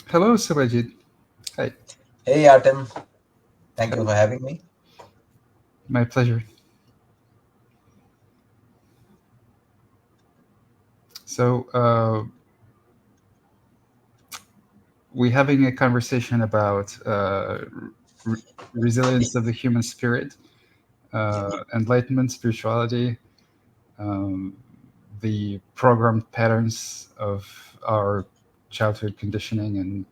Hello, Subhajit. Hi, Hey Artem, thank you hi. for having me. My pleasure. So, we're having a conversation about re- resilience of the human spirit, Yeah, enlightenment, spirituality, um, the programmed patterns of our childhood conditioning, and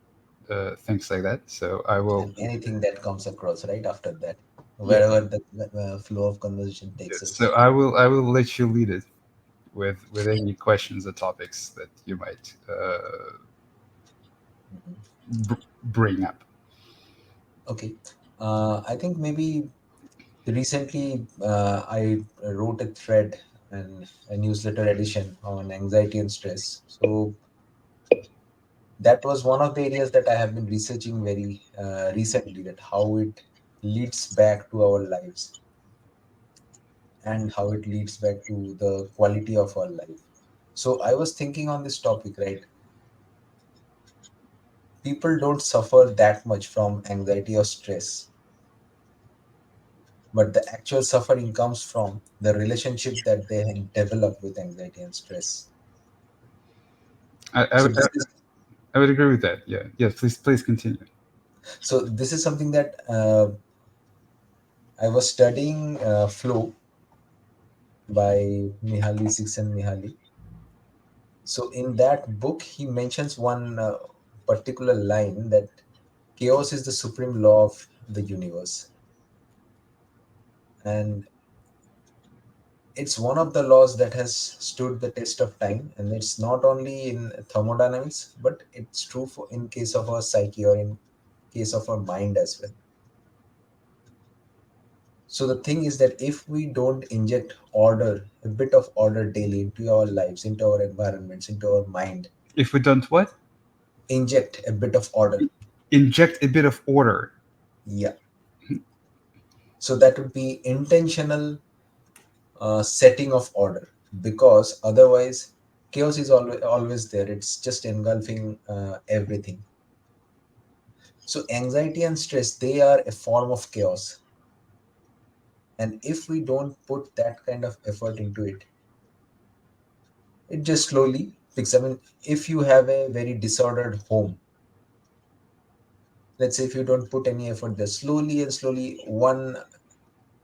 things like that. So, I will, and anything that comes across right after that, yeah. wherever the flow of conversation takes So, us. I will let you lead it with any questions or topics that you might Mhm. bring up. Okay, I think maybe recently I wrote a thread and a newsletter edition on anxiety and stress. So that was one of the areas that I have been researching very recently, that how it leads back to our lives and how it leads back to the quality of our life. So I was thinking on this topic, right? People don't suffer that much from anxiety or stress, but the actual suffering comes from the relationship that they have developed with anxiety and stress. I, I, So would- this is I would agree with that. Yeah. Yes. Please continue. something that I was studying Flow by Mihaly Csikszentmihalyi. So in that book, he mentions one particular line that chaos is the supreme law of the universe, and it's one of the laws that has stood the test of time, and it's not only in thermodynamics, but it's true for in case of our psyche or in case of our mind as well. So the thing is that if we don't inject order, a bit of order daily into our lives, into our environments, into our mind, If we don't what? inject a bit of order. Inject a bit of order. Yeah, so that would be intentional setting of order, because otherwise chaos is always there. It's just engulfing everything. So anxiety and stress, they are a form of chaos. And if we don't put that kind of effort into it, it just slowly picks. I mean, if you have a very disordered home, let's say if you don't put any effort there, slowly and slowly one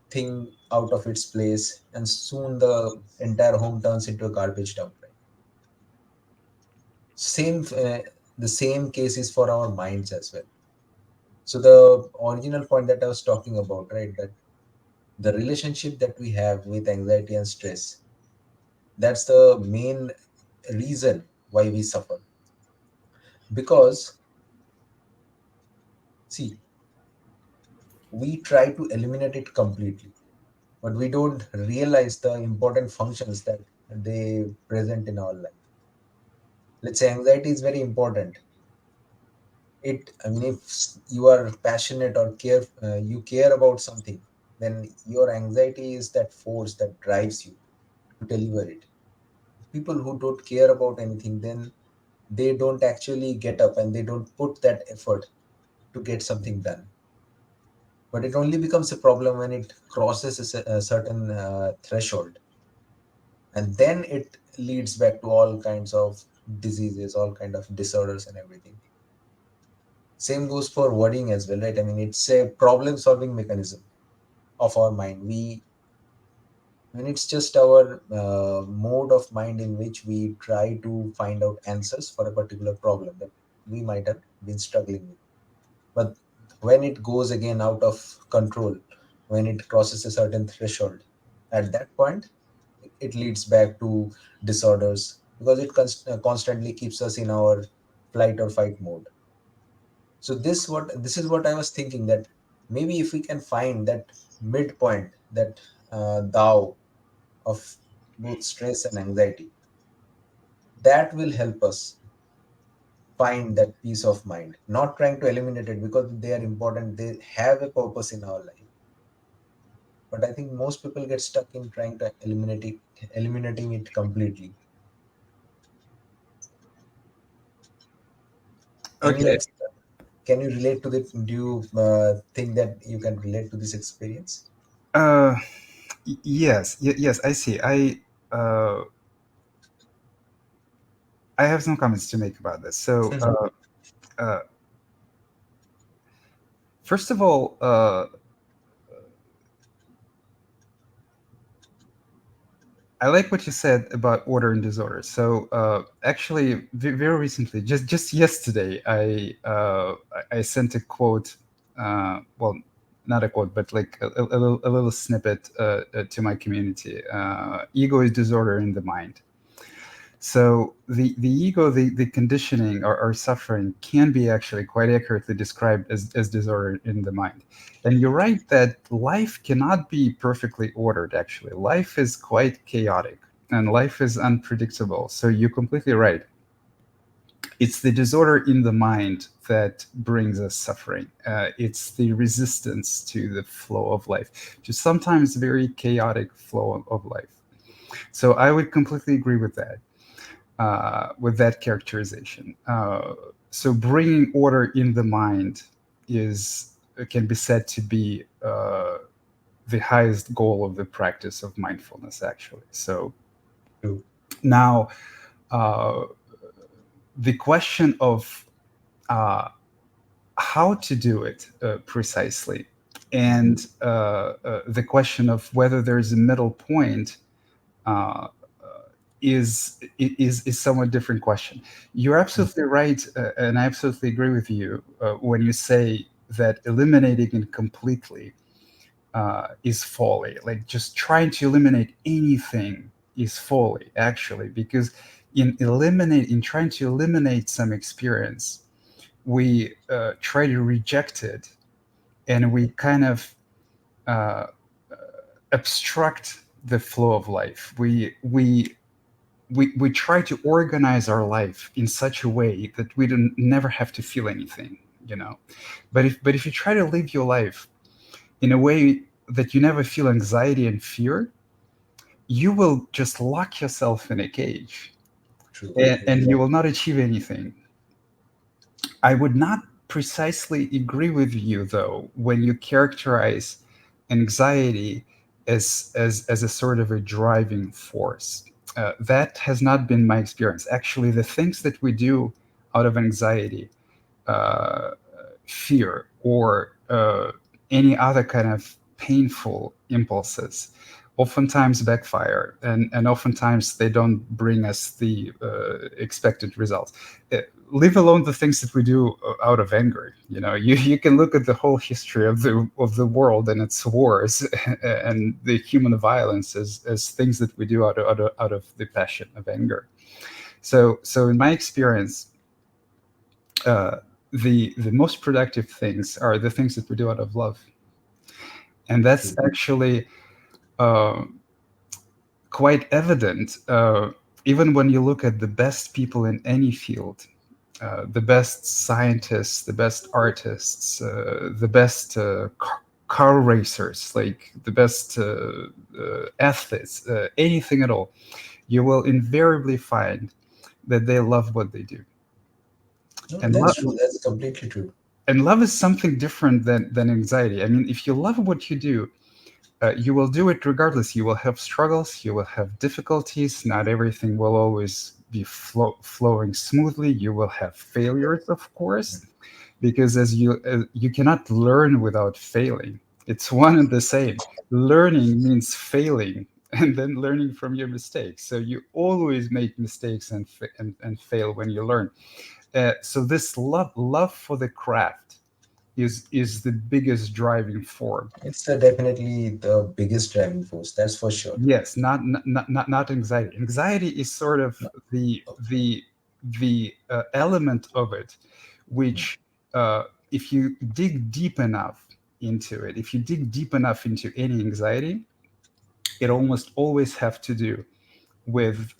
thing out of its place, and soon the entire home turns into a garbage dump, right? Same, the same case is for our minds as well. So the original point that I was talking about, right, that the relationship that we have with anxiety and stress, that's the main reason why we suffer. Because, see, we try to eliminate it completely, but we don't realize the important functions that they present in our life. Let's say anxiety is very important. I mean, if you are passionate or you care about something, then your anxiety is that force that drives you to deliver it. People who don't care about anything, then they don't actually get up and they don't put that effort to get something done. But it only becomes a problem when it crosses a certain threshold, and then it leads back to all kinds of diseases, all kind of disorders and everything. Same goes for worrying as well, right? I mean, it's a problem solving mechanism of our mind. It's just our mode of mind in which we try to find out answers for a particular problem that we might have been struggling with. But when it goes again out of control, when it crosses a certain threshold, at that point, it leads back to disorders, because it constantly keeps us in our flight or fight mode. So this is what I was thinking, that maybe if we can find that midpoint, that Tao of both stress and anxiety, that will help us find that peace of mind. Not trying to eliminate it, because they are important, they have a purpose in our life. But I think most people get stuck in trying to eliminating it completely. Any Okay. like, can you relate to it? Do you think that you can relate to this experience? Uh, yes, yes, I see. Uh, I have some comments to make about this. So, uh, first of all, I like what you said about order and disorder. So, actually, very recently, just yesterday, I sent a quote. Well, not a quote, but like a little snippet to my community. Ego is disorder in the mind. So the ego, the conditioning or suffering can be actually quite accurately described as disorder in the mind. And you're right that life cannot be perfectly ordered, actually. Life is quite chaotic and life is unpredictable. So you're completely right. It's the disorder in the mind that brings us suffering. It's the resistance to the flow of life, just sometimes very chaotic flow of life. So I would completely agree with that characterization. So bringing order in the mind is can be said to be the highest goal of the practice of mindfulness, actually. So True. now uh, the question of uh, how to do it precisely, and the question of whether there's a middle point uh, is somewhat different question. You're absolutely right, and I absolutely agree with you when you say that eliminating it completely is folly. Like just trying to eliminate anything is folly, actually, because in trying to eliminate some experience, we try to reject it, and we kind of uh, obstruct the flow of life. We try to organize our life in such a way that we don't never have to feel anything, you know. But if you try to live your life in a way that you never feel anxiety and fear, you will just lock yourself in a cage, True. and you will not achieve anything. I would not precisely agree with you though when you characterize anxiety as a sort of a driving force. That has not been my experience. Actually, the things that we do out of anxiety, uh, fear, or any other kind of painful impulses oftentimes backfire, and oftentimes they don't bring us the expected results. Uh, Leave alone the things that we do out of anger. You know, you can look at the whole history of the world and its wars and the human violence as things that we do out of the passion of anger. So in my experience, uh, the most productive things are the things that we do out of love, and that's True. actually uh, quite evident even when you look at the best people in any field, the best scientists, the best artists, the best car racers, like the best athletes, anything at all, you will invariably find that they love what they do. No, And that's true. That's completely true. love is something different than anxiety. I mean, if you love what you do, you will do it regardless. You will have struggles, you will have difficulties. Not everything will always be flowing smoothly. You will have failures, of course, because you cannot learn without failing. It's one and the same. Learning means failing and then learning from your mistakes. So you always make mistakes and fail when you learn. So this love for the craft is the biggest driving force. It's definitely the biggest driving force. That's for sure. Yes, not anxiety. Anxiety is sort of No. the element of it, which if you dig deep enough into it, if you dig deep enough into any anxiety, it almost always have to do with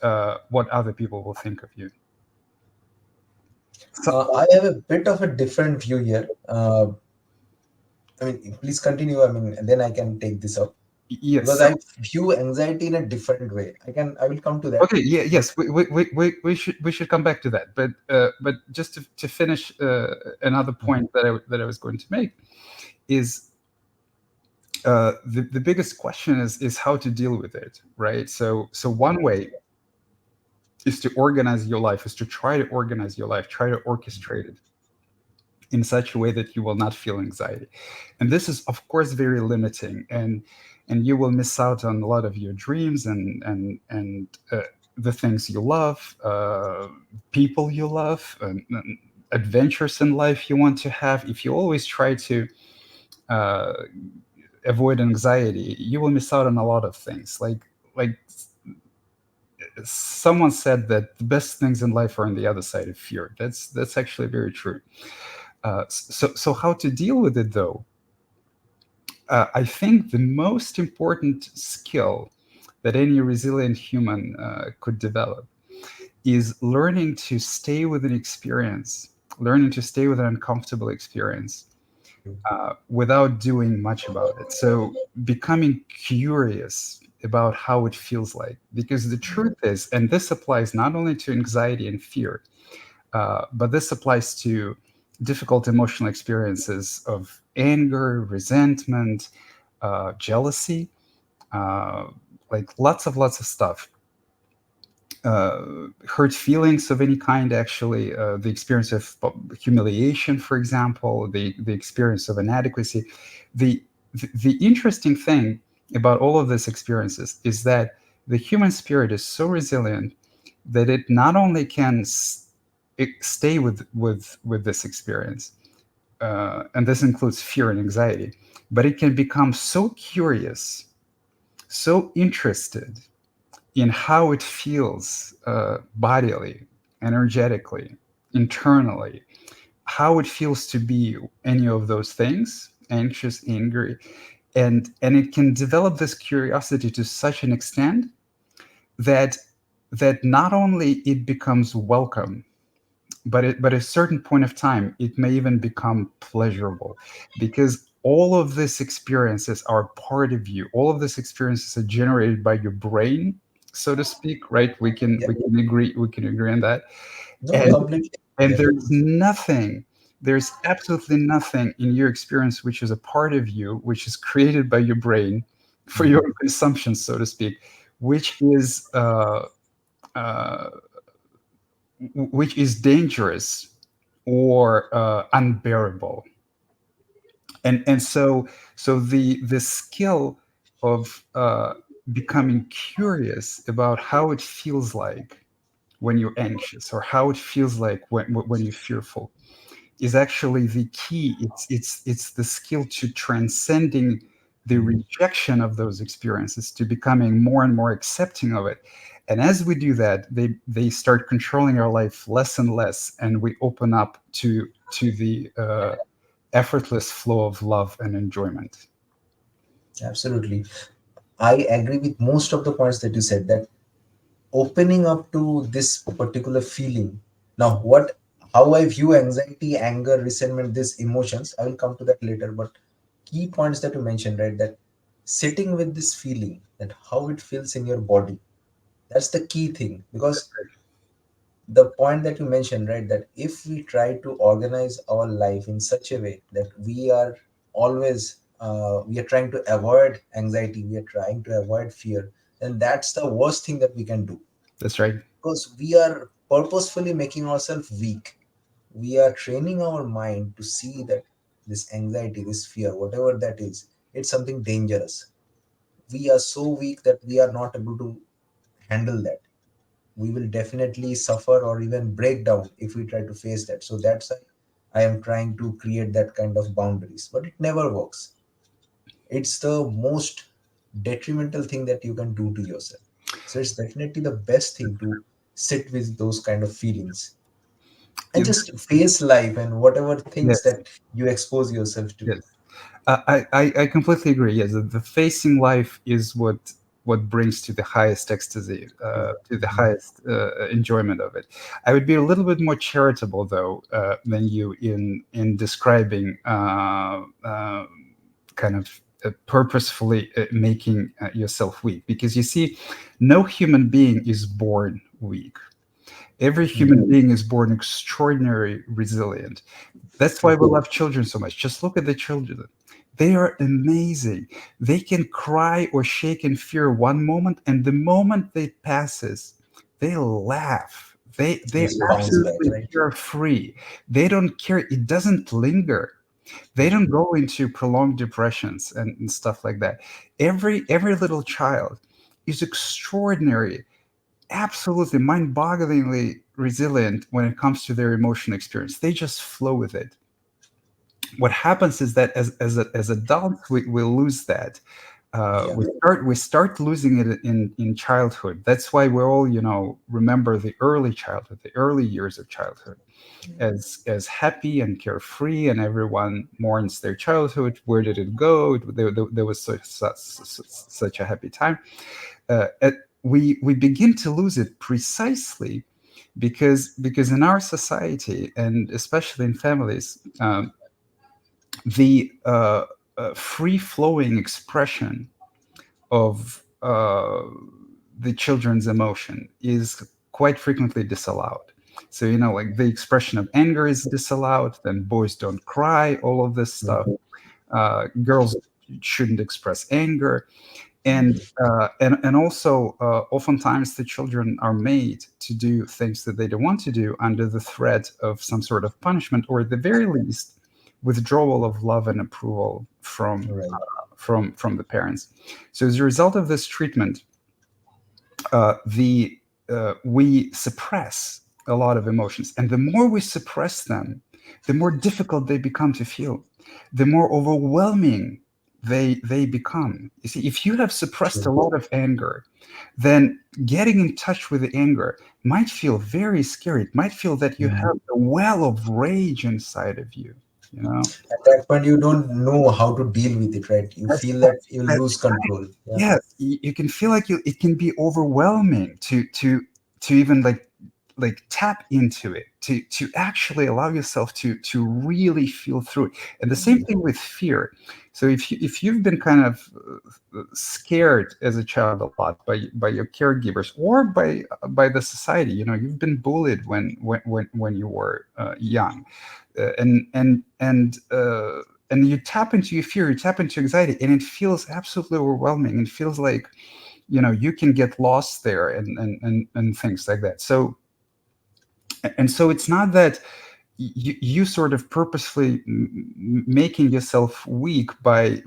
what other people will think of you. So, I have a bit of a different view here. I mean, please continue. I mean, and then I can take this up. Yes. because So I view anxiety in a different way. I will come to that. okay, yeah, But yes, we should come back to that. But just to finish another Mhm. point that I was going to make is the biggest question is how to deal with it, right? So one way is to organize your life, is to try to organize your life, try to orchestrate it in such a way that you will not feel anxiety. And this is of course very limiting, and you will miss out on a lot of your dreams and the things you love, people you love, and adventures in life you want to have. If you always try to uh, avoid anxiety, you will miss out on a lot of things. Like someone said that the best things in life are on the other side of fear. That's actually very true. So how to deal with it though? I think the most important skill that any resilient human could develop is learning to stay with an experience, learning to stay with an uncomfortable experience without doing much about it. So becoming curious about how it feels like. Because the truth is, and this applies not only to anxiety and fear, but this applies to difficult emotional experiences of anger, resentment, jealousy, uh, like lots of stuff. uh, Hurt feelings of any kind, actually, the experience of humiliation, for example, the experience of inadequacy. The interesting thing about all of these experiences is that the human spirit is so resilient that it not only can stay with this experience, and this includes fear and anxiety, but it can become so curious, so interested in how it feels bodily, energetically, internally, how it feels to be any of those things, anxious, angry, and it can develop this curiosity to such an extent that not only it becomes welcome, but at a certain point of time it may even become pleasurable, because all of these experiences are part of you. All of these experiences are generated by your brain, so to speak, right? Yeah, We can agree on that. no, and completely. and Yeah. there's absolutely nothing in your experience which is a part of you, which is created by your brain for your Mhm. consumption, so to speak, which is uh, which is dangerous or unbearable. And so the skill of becoming curious about how it feels like when you're anxious, or how it feels like when you're fearful, is actually the key. It's the skill to transcending the Mhm. rejection of those experiences, to becoming more and more accepting of it. And as we do that, they start controlling our life less and less, and we open up to the effortless flow of love and enjoyment. Absolutely. I agree with most of the points that you said, that opening up to this particular feeling. Now, how I view anxiety, anger, resentment, these emotions, I will come to that later. But key points that you mentioned, right? That sitting with this feeling, that how it feels in your body, that's the key thing. Because the point that you mentioned, right, that if we try to organize our life in such a way that we are always we are trying to avoid anxiety, we are trying to avoid fear, then that's the worst thing that we can do, That's right. because we are purposefully making ourselves weak. We are training our mind to see that this anxiety, this fear, whatever that is, it's something dangerous. We are so weak that we are not able to handle that. We will definitely suffer or even break down if we try to face that. So that's why I am trying to create that kind of boundaries, but it never works. It's the most detrimental thing that you can do to yourself. So it's definitely the best thing to sit with those kind of feelings and It- just face life and whatever things yes, that you expose yourself to. yes. I completely agree. Yes, the facing life is what brings to the highest ecstasy, True. to the Mhm. highest enjoyment of it. I would be a little bit more charitable, though, than you in describing kind of purposefully making yourself weak, because you see, no human being is born weak. Every human being is born extraordinary resilient. That's why we love children so much. Just look at the children. They are amazing. They can cry or shake in fear one moment, and the moment they passes, they laugh. They're Just bounce back, absolutely right? carefree. They don't care. It doesn't linger. They don't go into prolonged depressions and stuff like that. Every little child is extraordinary, absolutely mind-bogglingly resilient when it comes to their emotional experience. They just flow with it. What happens is that as adults, we lose that. Yeah. We start losing it in childhood. That's why we all, remember the early childhood, the early years of childhood, as happy and carefree, and everyone mourns their childhood. Where did it go? There was such a happy time. We begin to lose it precisely because in our society, and especially in families, the free flowing expression of the children's emotion is quite frequently disallowed. So, like the expression of anger is disallowed, then boys don't cry, all of this stuff. Girls shouldn't express anger. And also, oftentimes the children are made to do things that they don't want to do under the threat of some sort of punishment, or at the very least, withdrawal of love and approval Right. from the parents. So as a result of this treatment, the we suppress a lot of emotions, and the more we suppress them, the more difficult they become to feel, the more overwhelming they become. You see, if you have suppressed a True. lot of anger, then getting in touch with the anger might feel very scary. It might feel that you have a well of rage inside of you. You know, At that point, you don't know how to deal with it, right? You that's feel that's, that you that's lose control. Yeah. yes, you can feel like it can be overwhelming to even like tap into it, to actually allow yourself to really feel through it. And the same thing with fear. So if you've been kind of scared as a child a lot by your caregivers, or by the society, you've been bullied when you were young, and you tap into your fear, you tap into anxiety, and it feels absolutely overwhelming. It feels like you can get lost there, and things like that. So it's not that you sort of purposefully making yourself weak by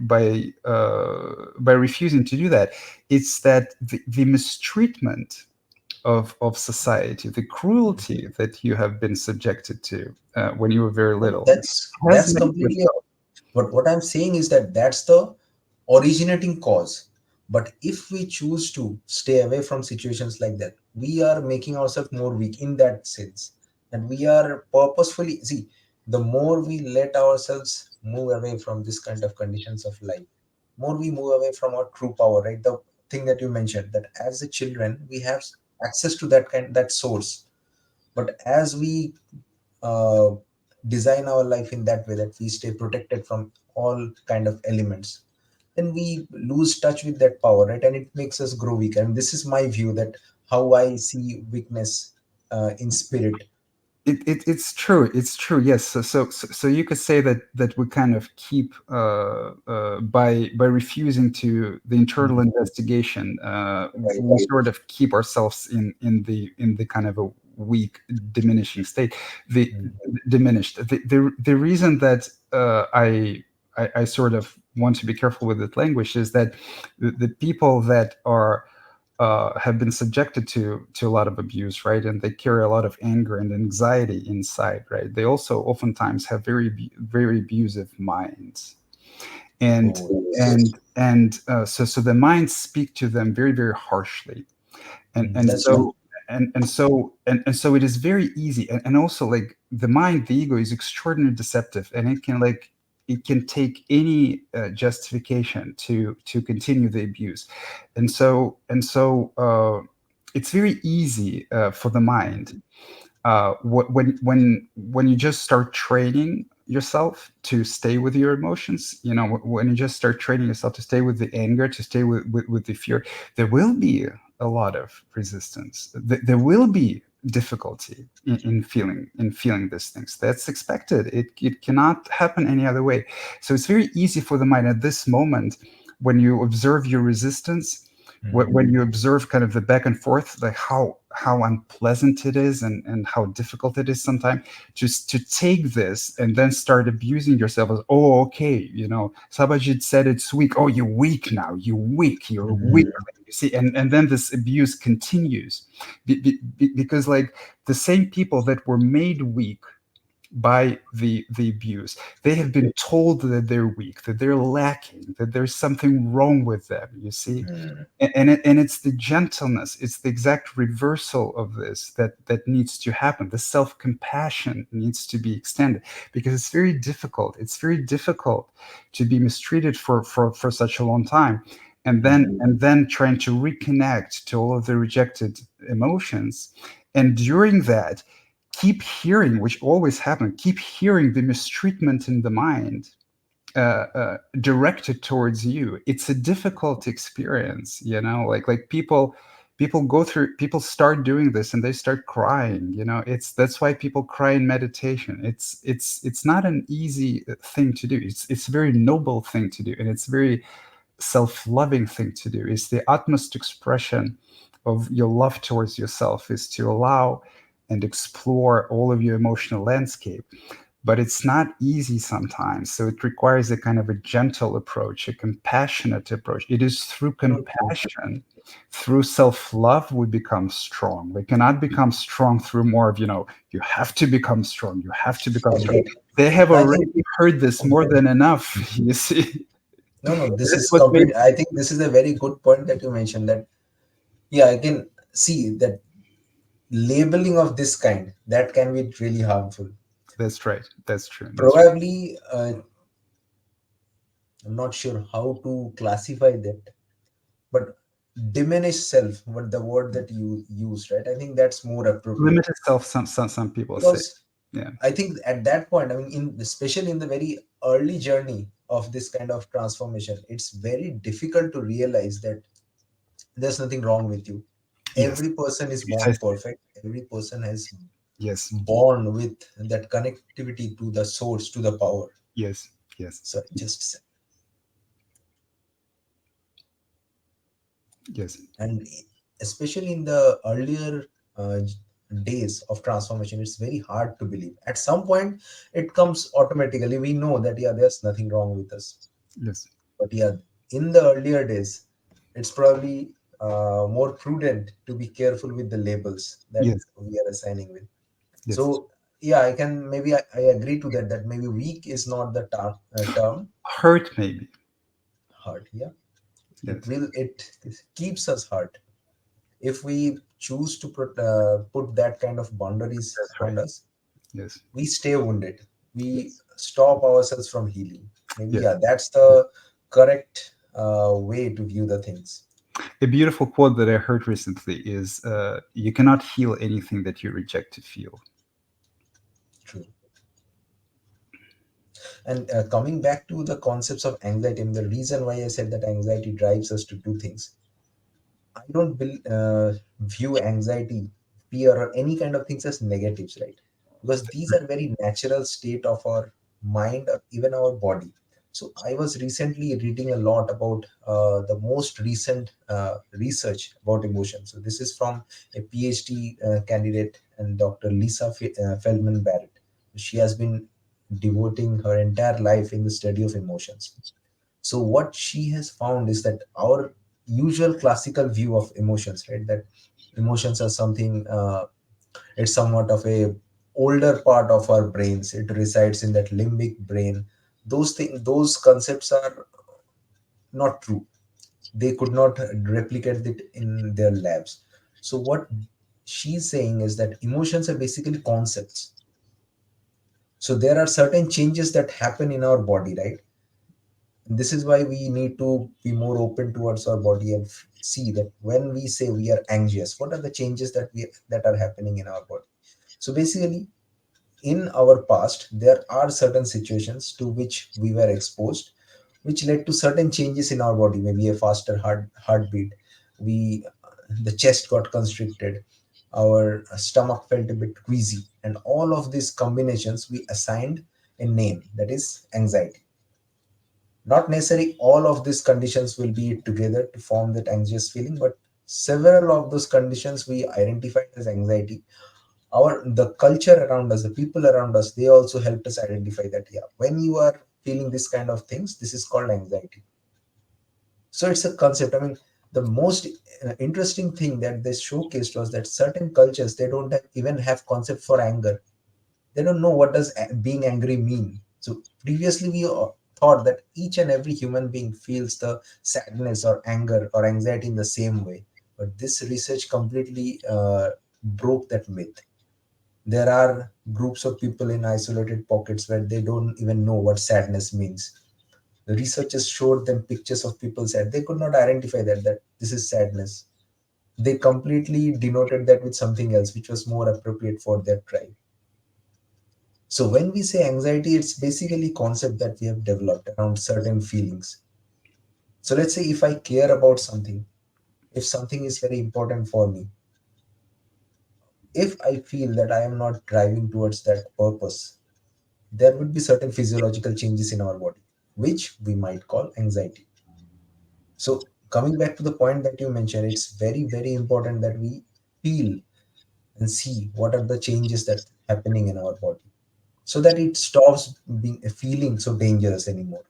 refusing to do that. It's that the mistreatment of society, the cruelty that you have been subjected to when you were very And little, has that's made completely. yourself. But what I'm saying is that that's the originating cause. But if we choose to stay away from situations like that, we are making ourselves more weak in that sense. And we are purposefully, see, the more we let ourselves move away from this kind of conditions of life, more we move away from our true power, right? The thing that you mentioned, that as a children, we have access to that source. But as we uh, design our life in that way that we stay protected from all kind of elements, then we lose touch with that power, right? And it makes us grow weak. And this is my view, that how I see weakness in spirit. It's true. It's true. Yes. So you could say that we kind of keep by refusing to the internal Mhm. investigation. Right. We sort of keep ourselves in the kind of a weak, diminishing state. The Mhm. diminished. The reason that I sort of want to be careful with that language is that the people that have been subjected to a lot of abuse, right? And they carry a lot of anger and anxiety inside, right? They also oftentimes have very abusive minds, and Oh, yes. so the minds speak to them very, very harshly, and Mhm. and That's true. so and so it is very easy, and also, like, the mind, the ego, is extraordinarily deceptive, and it can take any justification to continue the abuse. And so it's very easy for the mind, when you just start training yourself to stay with your emotions, when you just start training yourself to stay with the anger, to stay with the fear, there will be a lot of resistance. There will be difficulty in feeling these things. That's expected. It cannot happen any other way. So it's very easy for the mind at this moment, when you observe your resistance, when you observe kind of the back and forth, like how unpleasant it is, and how difficult it is sometimes, just to take this and then start abusing yourself as, oh, okay, Sabajit said it's weak. Oh, you're weak now. You're weak. Mhm. You see, and then this abuse continues, because like the same people that were made weak by the abuse, they have been told that they're weak, that they're lacking, that there's something wrong with them, you see. Mhm. And it's the gentleness, it's the exact reversal of this that needs to happen. The self-compassion needs to be extended, because it's very difficult to be mistreated for such a long time, and then trying to reconnect to all of the rejected emotions. And during that, keep hearing, which always happens, keep hearing the mistreatment in the mind, directed towards you. It's a difficult experience, like people start doing this and they start crying. That's why people cry in meditation. It's not an easy thing to do. It's a very noble thing to do, and it's very self-loving thing to do. Is the utmost expression of your love towards yourself, is to allow and explore all of your emotional landscape. But it's not easy sometimes, so it requires a kind of a gentle approach, a compassionate approach. It is through True, true. compassion, through self-love, we become strong. We cannot become strong through more of, you have to become strong, you have to become strong. Agreed. They have I already think heard this more than enough. You see, no, no. This that's is what made. complete. I think this is a very good point that you mentioned. That yeah, I can see that labeling of this kind that can be really harmful. That's right. That's true. That's right. Probably, I'm not sure how to classify that, but diminish self. What the word that you used, right? I think that's more appropriate Limited self. Some people say. because Yeah. I think at that point, I mean, especially in the very early journey of this kind of transformation, it's very difficult to realize that there's nothing wrong with you. Yes. Every person is born Precisely. perfect. Every person has Yes. born with that connectivity to the source, to the power. Yes. Yes. So just Yes. and especially in the earlier days of transformation, it's very hard to believe. At some point, it comes automatically. We know that yeah, there's nothing wrong with us. Yes. But yeah, in the earlier days, it's probably more prudent to be careful with the labels that Yes. we are assigning with. Yes. So yeah, I can maybe I agree to that. That maybe weak is not the term. Hurt, maybe. Hurt. Yeah, Yes. it keeps us hurt if we choose to put that kind of boundaries That's right. around us. Yes. We stay wounded. We Yes. stop ourselves from healing. Maybe Yes. yeah, that's the correct way to view the things. A beautiful quote that I heard recently is, "You cannot heal anything that you reject to feel." True. And coming back to the concepts of anxiety, and the reason why I said that anxiety drives us to do things, I don't view anxiety, fear, or any kind of things as negatives, right? Because these are very natural state of our mind or even our body. So I was recently reading a lot about the most recent research about emotion. So this is from a PhD candidate and Dr. Lisa Feldman Barrett. She has been devoting her entire life in the study of emotions. So what she has found is that our usual classical view of emotions, right, that emotions are something, it's somewhat of a older part of our brains. It resides in that limbic brain. Those concepts are not true. They could not replicate it in their labs. So what she's saying is that emotions are basically concepts. So there are certain changes that happen in our body, right? This is why we need to be more open towards our body and see that when we say we are anxious, what are the changes that are happening in our body. So basically, in our past, there are certain situations to which we were exposed, which led to certain changes in our body, maybe a faster heartbeat, we the chest got constricted, our stomach felt a bit queasy, and all of these combinations we assigned a name, that is anxiety. Not necessarily all of these conditions will be together to form that anxious feeling, but several of those conditions we identified as anxiety. Our the culture around us, the people around us, they also helped us identify that, yeah, when you are feeling this kind of things, this is called anxiety. So it's a concept. I mean, the most interesting thing that they showcased was that certain cultures, they don't even have concept for anger. They don't know what does being angry mean. So previously we thought that each and every human being feels the sadness or anger or anxiety in the same way, but this research completely broke that myth. There are groups of people in isolated pockets where they don't even know what sadness means. The researchers showed them pictures of people sad. They could not identify that this is sadness. They completely denoted that with something else, which was more appropriate for their tribe. So when we say anxiety, it's basically a concept that we have developed around certain feelings. So let's say if I care about something, if something is very important for me, if I feel that I am not driving towards that purpose, there would be certain physiological changes in our body, which we might call anxiety. So coming back to the point that you mentioned, it's very, very important that we feel and see what are the changes that happening in our body, so that it stops being feeling so dangerous anymore.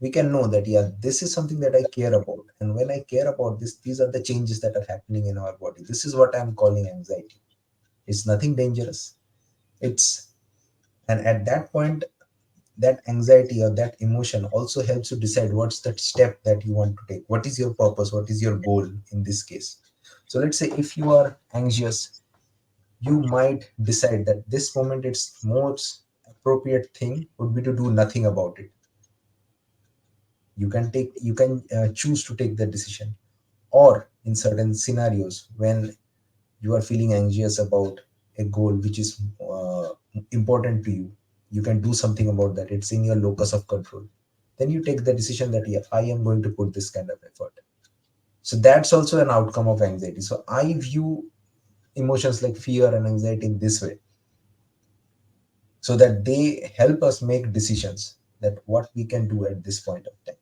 We can know that, yeah, this is something that I care about, and when I care about this, these are the changes that are happening in our body. This is what I'm calling anxiety. It's nothing dangerous. It's And at that point, that anxiety or that emotion also helps you decide what's that step that you want to take, what is your purpose, what is your goal in this case. So let's say if you are anxious, you might decide that this moment it's most appropriate thing would be to do nothing about it. You can choose to take the decision. Or in certain scenarios when you are feeling anxious about a goal which is important to you, you can do something about that. It's in your locus of control. Then you take the decision that, yeah, I am going to put this kind of effort. So that's also an outcome of anxiety. So I view emotions like fear and anxiety in this way, so that they help us make decisions that what we can do at this point of time.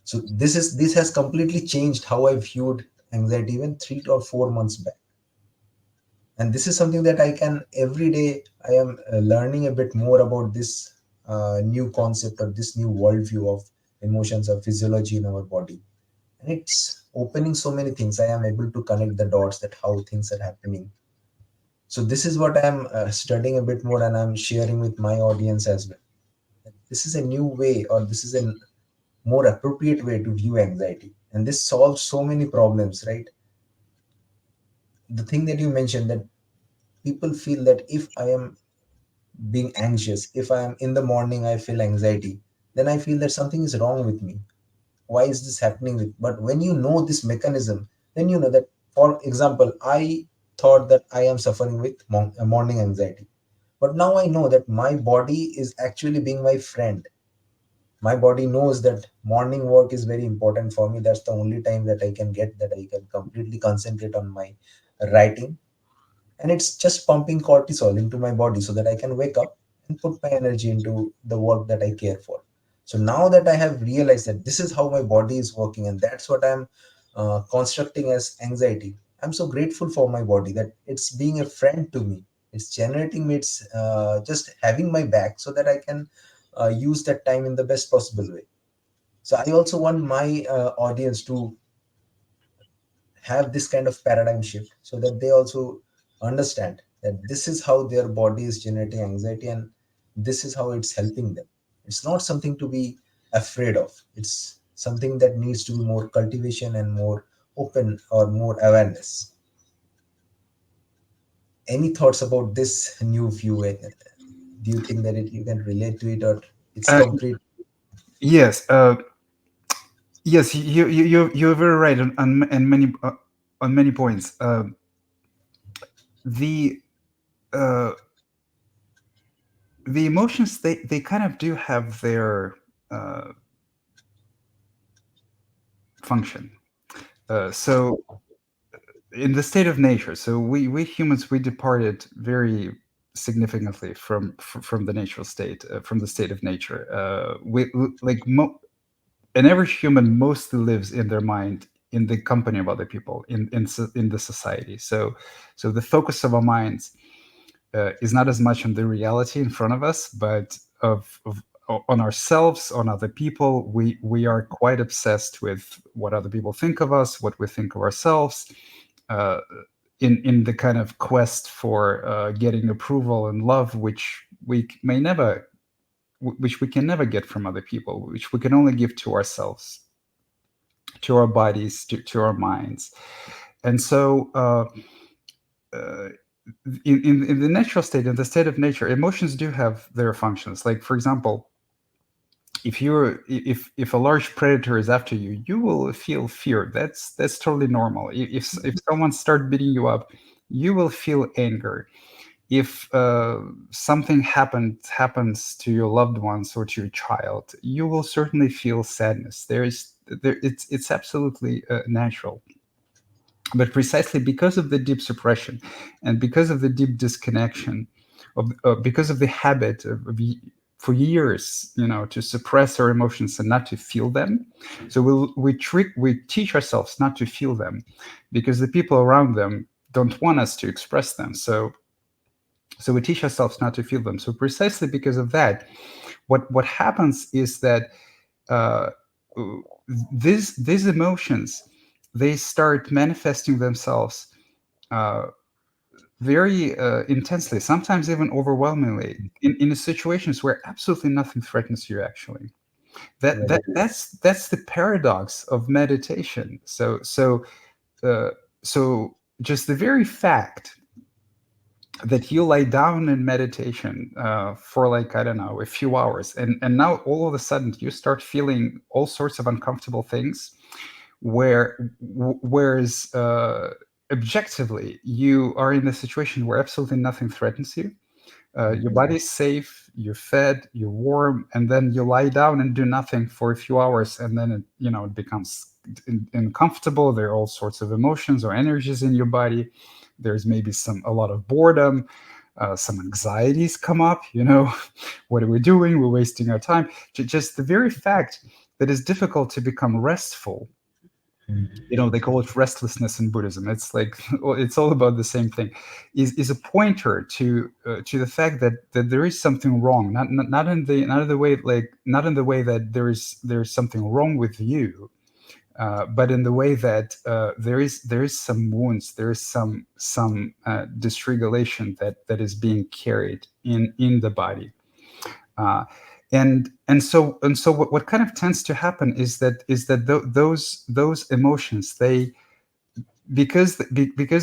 So this has completely changed how I viewed anxiety even 3 or 4 months back. And this is something that I can every day I am learning a bit more about this new concept or this new worldview of emotions or physiology in our body. And it's opening so many things. I am able to connect the dots that how things are happening. So this is what I'm studying a bit more, and I'm sharing with my audience as well. This is a new way, or this is a more appropriate way to view anxiety, and this solves so many problems, right? The thing that you mentioned, that people feel that if I am being anxious, if I am in the morning I feel anxiety, then I feel that something is wrong with me. Why is this happening with? But when you know this mechanism, then you know that, for example, I thought that I am suffering with morning anxiety, but now I know that my body is actually being my friend. My body knows that morning work is very important for me. That's the only time that I can get, that I can completely concentrate on my writing, and it's just pumping cortisol into my body so that I can wake up and put my energy into the work that I care for. So now that I have realized that this is how my body is working, and that's what I'm constructing as anxiety, I'm so grateful for my body that it's being a friend to me. It's generating me, it's just having my back so that I can use that time in the best possible way. So I also want my audience to have this kind of paradigm shift, so that they also understand that this is how their body is generating anxiety, and this is how it's helping them. It's not something to be afraid of. It's something that needs to be more cultivation and more open, or more awareness. Any thoughts about this new view? Do you think that you can relate to it, or it's Uh, complete? yes, yes, you're very right on many points. The the emotions, they kind of do have their uh, function. So in the state of nature, so we humans, we departed very significantly from the natural state, from the state of nature. We like an average human mostly lives in their mind, in the company of other people, in the society. So the focus of our minds is not as much on the reality in front of us, but of on ourselves, on other people. We are quite obsessed with what other people think of us, what we think of ourselves, uh, in the kind of quest for getting approval and love, which we can never get from other people, which we can only give to ourselves, to our bodies, to our minds. And so uh, in the natural state, in the state of nature, emotions do have their functions. Like, for example, if a large predator is after you, you will feel fear. That's totally normal. If someone start beating you up, you will feel anger. If something happens to your loved ones or to your child, you will certainly feel sadness. It's absolutely natural. But precisely because of the deep suppression and because of the deep disconnection, because of the habit for years, to suppress our emotions and not to feel them, so we teach ourselves not to feel them because the people around them don't want us to express them. So we teach ourselves not to feel them. So precisely because of that, what happens is that uh, these emotions, they start manifesting themselves uh, very intensely, sometimes even overwhelmingly, in situations where absolutely nothing threatens you. Actually, Right. that's the paradox of meditation. Uh, so just the very fact that you lay down in meditation for, like, I don't know, a few hours, and now all of a sudden you start feeling all sorts of uncomfortable things, whereas objectively you are in a situation where absolutely nothing threatens you. Your Mhm. body's safe, you're fed, you're warm, and then you lie down and do nothing for a few hours, and then it becomes uncomfortable. There are all sorts of emotions or energies in your body. There's maybe a lot of boredom, some anxieties come up. What are we doing? We're wasting our time. Just the very fact that it's difficult to become restful. They call it restlessness in Buddhism. It's like well, it's all about the same thing. Is a pointer to the fact that there is something wrong. Not in the way that there's something wrong with you, but in the way that there is some wounds, there is some dysregulation that is being carried in the body. uh, and so what kind of tends to happen is that those emotions, they because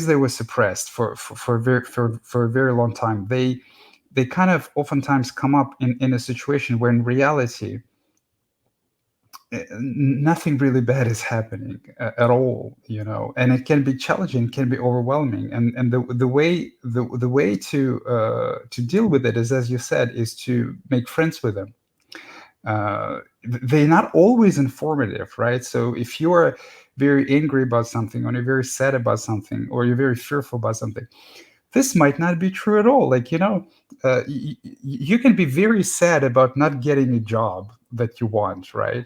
they were suppressed for a very long time, they kind of oftentimes come up in a situation where in reality nothing really bad is happening at all, and it can be challenging, can be overwhelming, and the way to deal with it is, as you said, is to make friends with them. They're not always informative, right? So if you are very angry about something, or you're very sad about something, or you're very fearful about something, this might not be true at all. Like, you can be very sad about not getting a job that you want, right?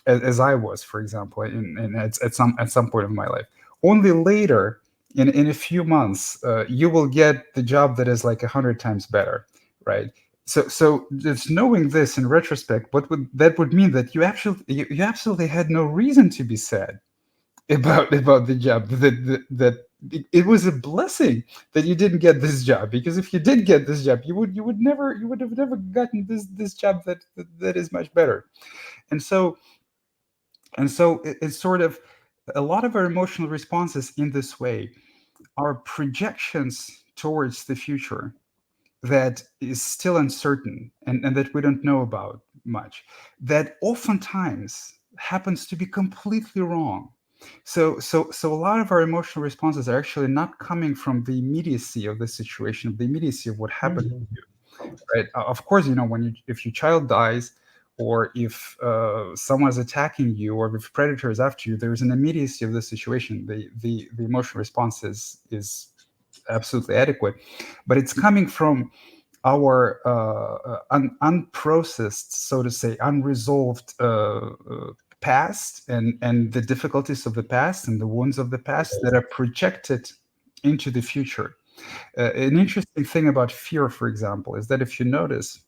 As I was, for example, at some point of my life. Only later, in a few months, you will get the job that is like 100 times better, right? So just knowing this in retrospect, what would that would mean that you absolutely had no reason to be sad about the job. That it was a blessing that you didn't get this job, because if you did get this job, you would have never gotten this job that is much better. And so and so it's sort of a lot of our emotional responses in this way are projections towards the future that is still uncertain, and that we don't know about much, that oftentimes happens to be completely wrong. So a lot of our emotional responses are actually not coming from the immediacy of the situation, the immediacy of what happened. right? Of course, when if your child dies, or if someone's attacking you, or if a predator is after you, there's an immediacy of the situation. The emotional response is absolutely adequate, but it's coming from our unprocessed, so to say, unresolved past, and the difficulties of the past and the wounds of the past that are projected into the future. An interesting thing about fear, for example, is that if you notice,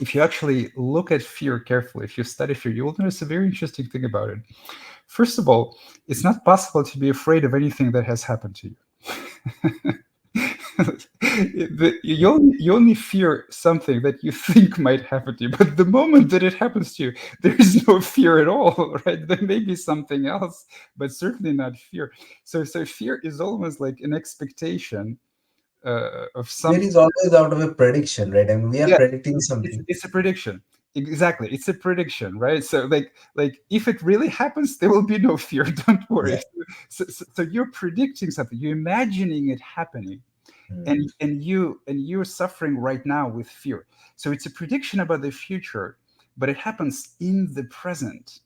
if you actually look at fear carefully, if you study fear, you will notice a very interesting thing about it. First of all, it's not possible to be afraid of anything that has happened to you. You only fear something that you think might happen to you, but the moment that it happens to you, there is no fear at all, right? There may be something else, but certainly not fear. So fear is almost like an expectation of Fear something. is always out of a prediction, right? I mean, we are Yeah, predicting it's something. it's a prediction. Exactly, it's a prediction, right? So like if it really happens, there will be no fear. Don't Yeah. worry. So you're predicting something, you're imagining it happening, Mm. and you're suffering right now with fear. So it's a prediction about the future, but it happens in the present,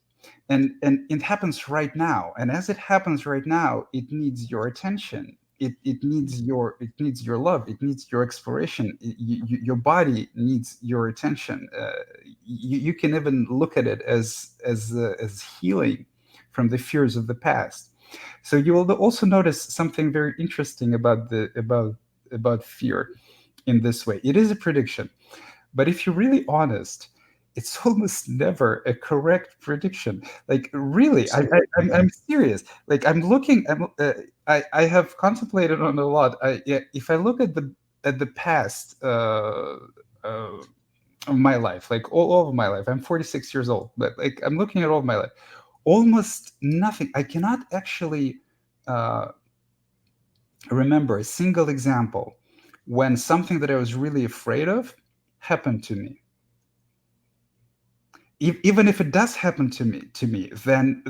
and it happens right now. And as it happens right now, it needs your attention. It needs your love. It needs your exploration. Your body needs your attention. You can even look at it as healing from the fears of the past. So you will also notice something very interesting about fear. In this way, it is a prediction, but if you're really honest, it's almost never a correct prediction. Like really, Absolutely. I'm serious. Like I have contemplated on a lot. Yeah, if I look at the past uh, of my life, like all of my life, I'm 46 years old, but like I'm looking at all of my life, almost nothing. I cannot actually uh, remember a single example when something that I was really afraid of happened to me. Even if it does happen to me, then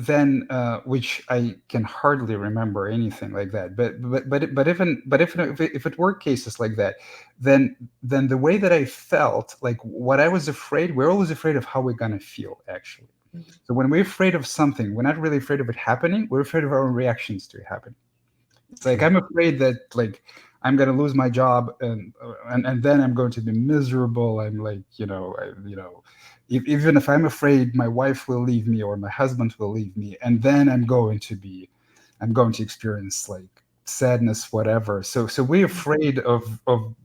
which I can hardly remember anything like that. But if it were cases like that, then the way that I felt, like what I was afraid, we're always afraid of how we're gonna feel actually. So when we're afraid of something, we're not really afraid of it happening. We're afraid of our own reactions to it happening. It's like True. I'm afraid that like I'm gonna lose my job, and then I'm going to be miserable. I'm like, even if I'm afraid my wife will leave me or my husband will leave me, and then I'm going to experience like sadness, whatever. So we're afraid of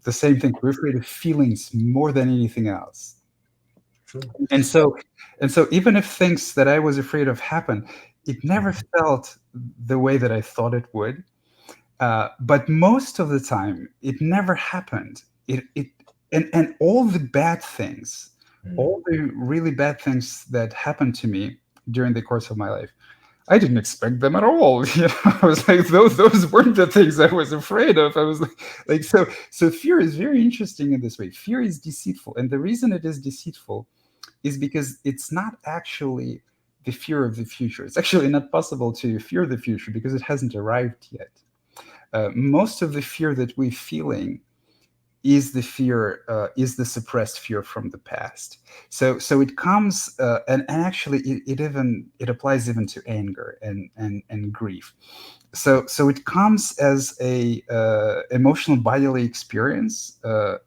the same thing. We're afraid of feelings more than anything else. True. And so and so even if things that I was afraid of happen, it never Mhm. felt the way that I thought it would. But most of the time, it never happened. And all the bad things, Mm. all the really bad things that happened to me during the course of my life, I didn't expect them at all. I was like, those weren't the things I was afraid of. I was like, so fear is very interesting in this way. Fear is deceitful, and the reason it is deceitful is because it's not actually the fear of the future. It's actually not possible to fear the future because it hasn't arrived yet. Most of the fear that we're feeling is the suppressed fear from the past. So it comes, and actually it applies even to anger and grief. So it comes as a emotional bodily experience,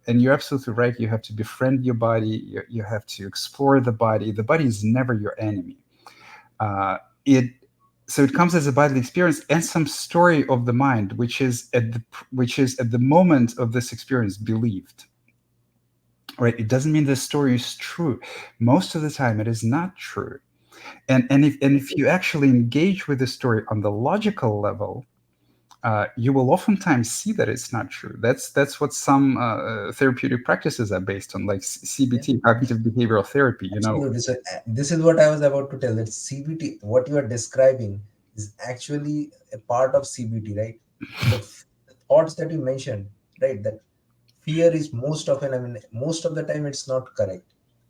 and you're absolutely right. You have to befriend your body. You have to explore the body. The body is never your enemy. It So it comes as a bodily experience and some story of the mind, which is at the moment of this experience believed. Right? It doesn't mean the story is true. Most of the time, it is not true. And if you actually engage with the story on the logical level, you will oftentimes see that it's not true. That's what some therapeutic practices are based on, like Yeah. CBT, cognitive behavioral therapy. Absolutely. So this is what I was about to tell, that CBT, what you are describing, is actually a part of CBT, right? The thoughts that you mentioned, right? That fear is most often, I mean, most of the time it's not correct.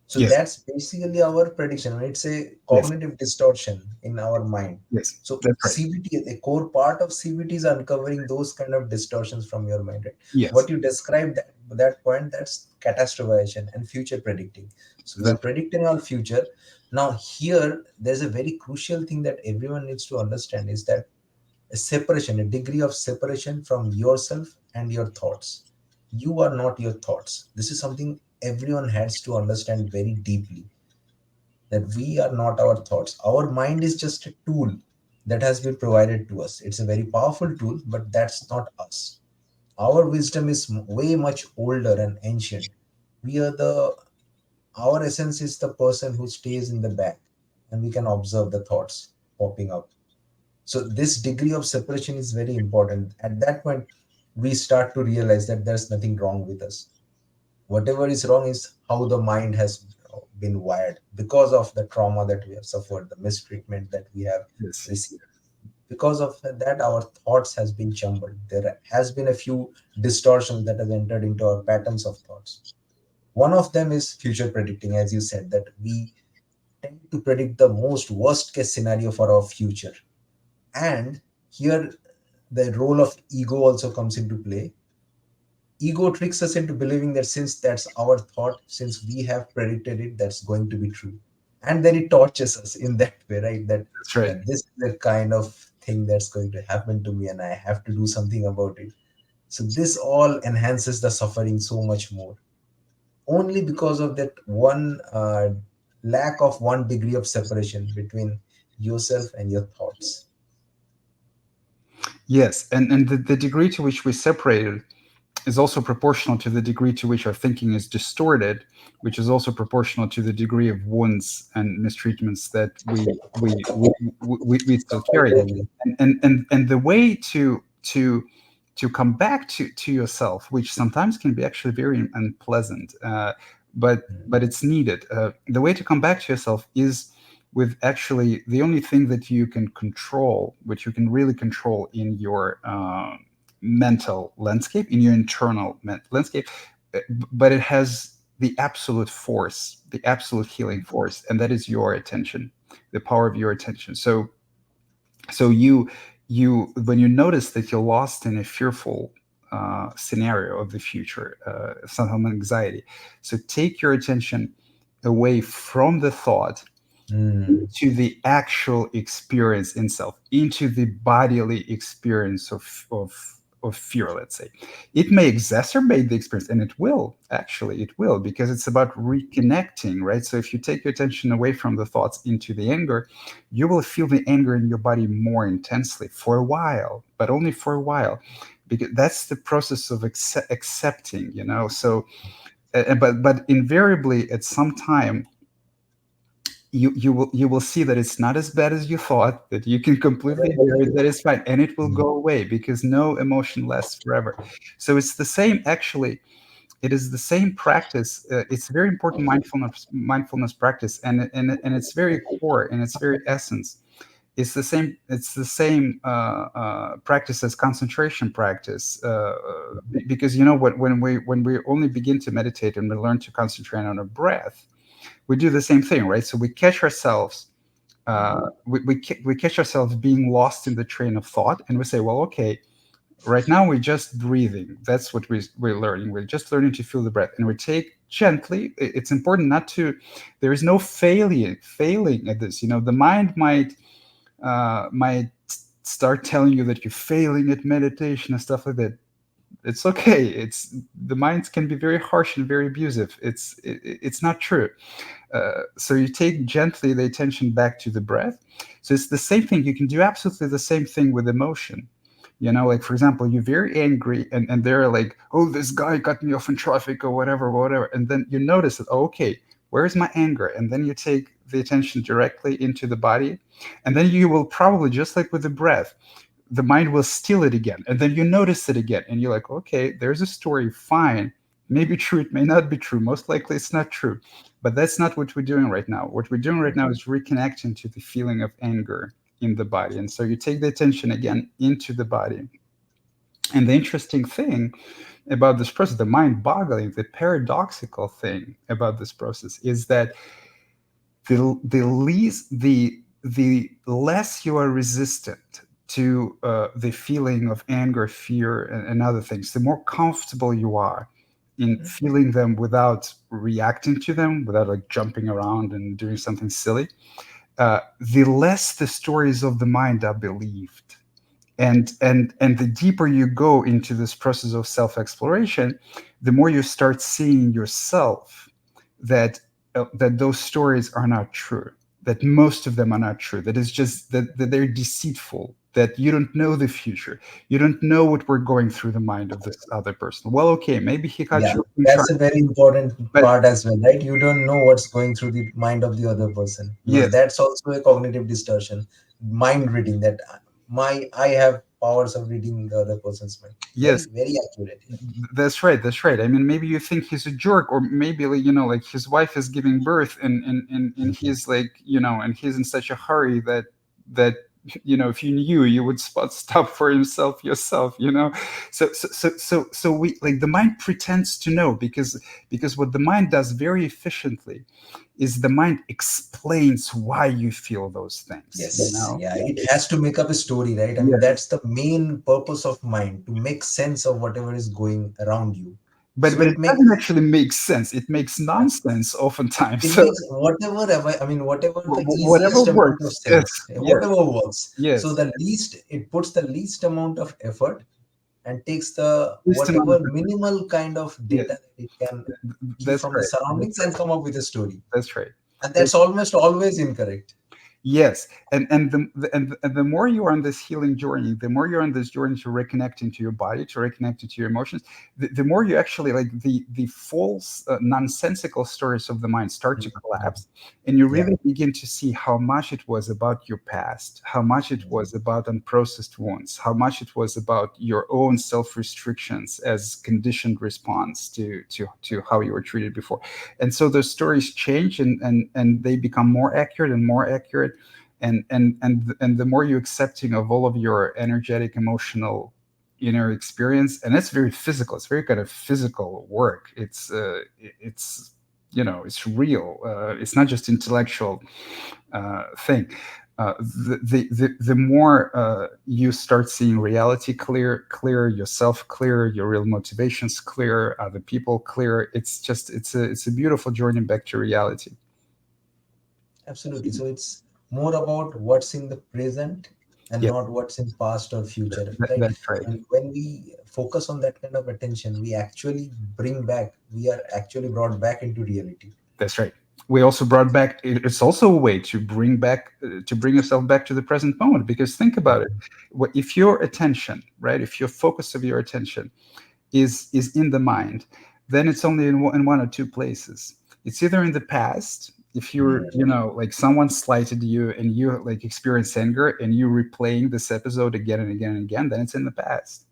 So Yes, that's basically our prediction. When it's a yes, cognitive distortion in our mind. yes. So That's right. CBT, a core part of CBT is uncovering those kind of distortions from your mind, right? Yes. What you described, that point, that's catastrophization and future predicting. So we are That, predicting our future. Now here there's a very crucial thing that everyone needs to understand, is that a separation, a degree of separation from yourself and your thoughts. You are not your thoughts. This is something everyone has to understand very deeply, that we are not our thoughts. Our mind is just a tool that has been provided to us. It's a very powerful tool, but that's not us. Our wisdom is way much older and ancient. We are the Our essence is the person who stays in the back, and we can observe the thoughts popping up. So this degree of separation is very important. At that point, we start to realize that there's nothing wrong with us. Whatever is wrong is how the mind has been wired because of the trauma that we have suffered, the mistreatment that we have yes. received. Because of that, our thoughts has been jumbled. There has been a few distortions that have entered into our patterns of thoughts. One of them is future predicting, as you said, that we tend to predict the most worst case scenario for our future. And here the role of ego also comes into play. Ego tricks us into believing that since that's our thought, since we have predicted it, that's going to be true. And then it tortures us in that way, right? That That's right. this is the kind of thing that's going to happen to me and I have to do something about it. So this all enhances the suffering so much more, only because of that one lack of one degree of separation between yourself and your thoughts. Yes, and the degree to which we separated is also proportional to the degree to which our thinking is distorted, which is also proportional to the degree of wounds and mistreatments that we still carry. I agree. And the way to come back to yourself, which sometimes can be actually very unpleasant, but it's needed. The way to come back to yourself is with actually the only thing that you can control, which you can really control in your mental landscape, in your internal landscape, but it has the absolute force, the absolute healing force, and that is your attention, the power of your attention. So you when you notice that you're lost in a fearful scenario of the future, some anxiety, so take your attention away from the thought Mm, into the actual experience in self, into the bodily experience of fear, let's say. It may exacerbate the experience, and it will, actually, it will, because it's about reconnecting, right? So if you take your attention away from the thoughts into the anger, you will feel the anger in your body more intensely for a while, but only for a while, because that's the process of accepting, so but invariably at some time you will see that it's not as bad as you thought, that you can completely hear it, that it's fine, and it will mm, go away because no emotion lasts forever. So it's the same, actually. It is the same practice. It's a very important mindfulness practice, and it's very core, in its very essence. It's the same practice as concentration practice, because what, when we only begin to meditate and we learn to concentrate on a breath, we do the same thing, right? So we catch ourselves, we catch ourselves being lost in the train of thought, and we say, well, okay, right now we're just breathing. That's what we're learning. We're just learning to feel the breath, and we take gently. It's important not to. There is no failing at this. The mind might start telling you that you're failing at meditation and stuff like that. It's okay. The minds can be very harsh and very abusive. It's not true. So you take gently the attention back to the breath. So it's the same thing. You can do absolutely the same thing with emotion. Like, for example, you're very angry, and they're like, oh, this guy cut me off in traffic or whatever, whatever. And then you notice that, oh, okay, where's my anger? And then you take the attention directly into the body. And then you will probably, just like with the breath, the mind will steal it again, and then you notice it again, and you're like, okay, there's a story, fine, maybe true, it may not be true, most likely it's not true, but that's not what we're doing right now. What we're doing right now is reconnecting to the feeling of anger in the body, and so you take the attention again into the body. And the interesting thing about this process, the mind-boggling, the paradoxical thing about this process, is that the less you are resistant to the feeling of anger, fear, and other things, the more comfortable you are in feeling them without reacting to them, without like jumping around and doing something silly, the less the stories of the mind are believed. And the deeper you go into this process of self exploration, the more you start seeing yourself that that those stories are not true, that most of them are not true, that it's just that they're deceitful, that you don't know the future, you don't know what we're going through the mind of this other person. Well, okay, maybe he got Yeah, you in charge, that's a very important but part as well, right? You don't know what's going through the mind of the other person, because yes, that's also a cognitive distortion, mind reading. That I have powers of reading the other person's mind. yes, Very, very accurate. Yeah. that's right. That's right. I mean, maybe you think he's a jerk, or maybe like, like his wife is giving birth, and Mhm. he's like, and he's in such a hurry that if you knew, you would stop for himself yourself. So we like the mind pretends to know, because what the mind does very efficiently is the mind explains why you feel those things. Yes, yeah, it has to make up a story, right? I mean, Yeah. that's the main purpose of mind, to make sense of whatever is going around you. but So but it it doesn't makes actually make sense. It makes nonsense oftentimes. it So makes whatever I mean, whatever the whatever easiest amount of works. Yes, sense, yes, whatever works. So yes. the least, it puts the least amount of effort and takes the Least amount of whatever minimal kind of yes. data that it can give That's from the right. That's surroundings right. and come up with a story. That's right. And that's almost always incorrect. Yes, and the more you are on this healing journey, the more you're on this journey to reconnecting to your body, to reconnecting to your emotions, the more you actually like the false, nonsensical stories of the mind start to Mhm. collapse, and you Yeah. really begin to see how much it was about your past, how much it was about unprocessed wounds, how much it was about your own self restrictions as conditioned response to how you were treated before. And so those stories change, and they become more accurate and more accurate, and the more you're accepting of all of your energetic, emotional inner experience, and it's very physical, it's very kind of physical work. It's it's real, it's not just intellectual thing. The more you start seeing reality clear, yourself clear, your real motivations clear, other people clear, it's a beautiful journey back to reality. Absolutely. So it's more about what's in the present and Yeah, not what's in past or future, right? that's right. And when we focus on that kind of attention, we are actually brought back into reality. That's right. We also brought back. It's also a way to bring back, to bring yourself back to the present moment. Because think about it: if your attention, right, if your focus of your attention is in the mind, then it's only in one or two places. It's either in the past, if you're, like someone slighted you and you like experience anger and you replaying this episode again and again and again, then it's in the past.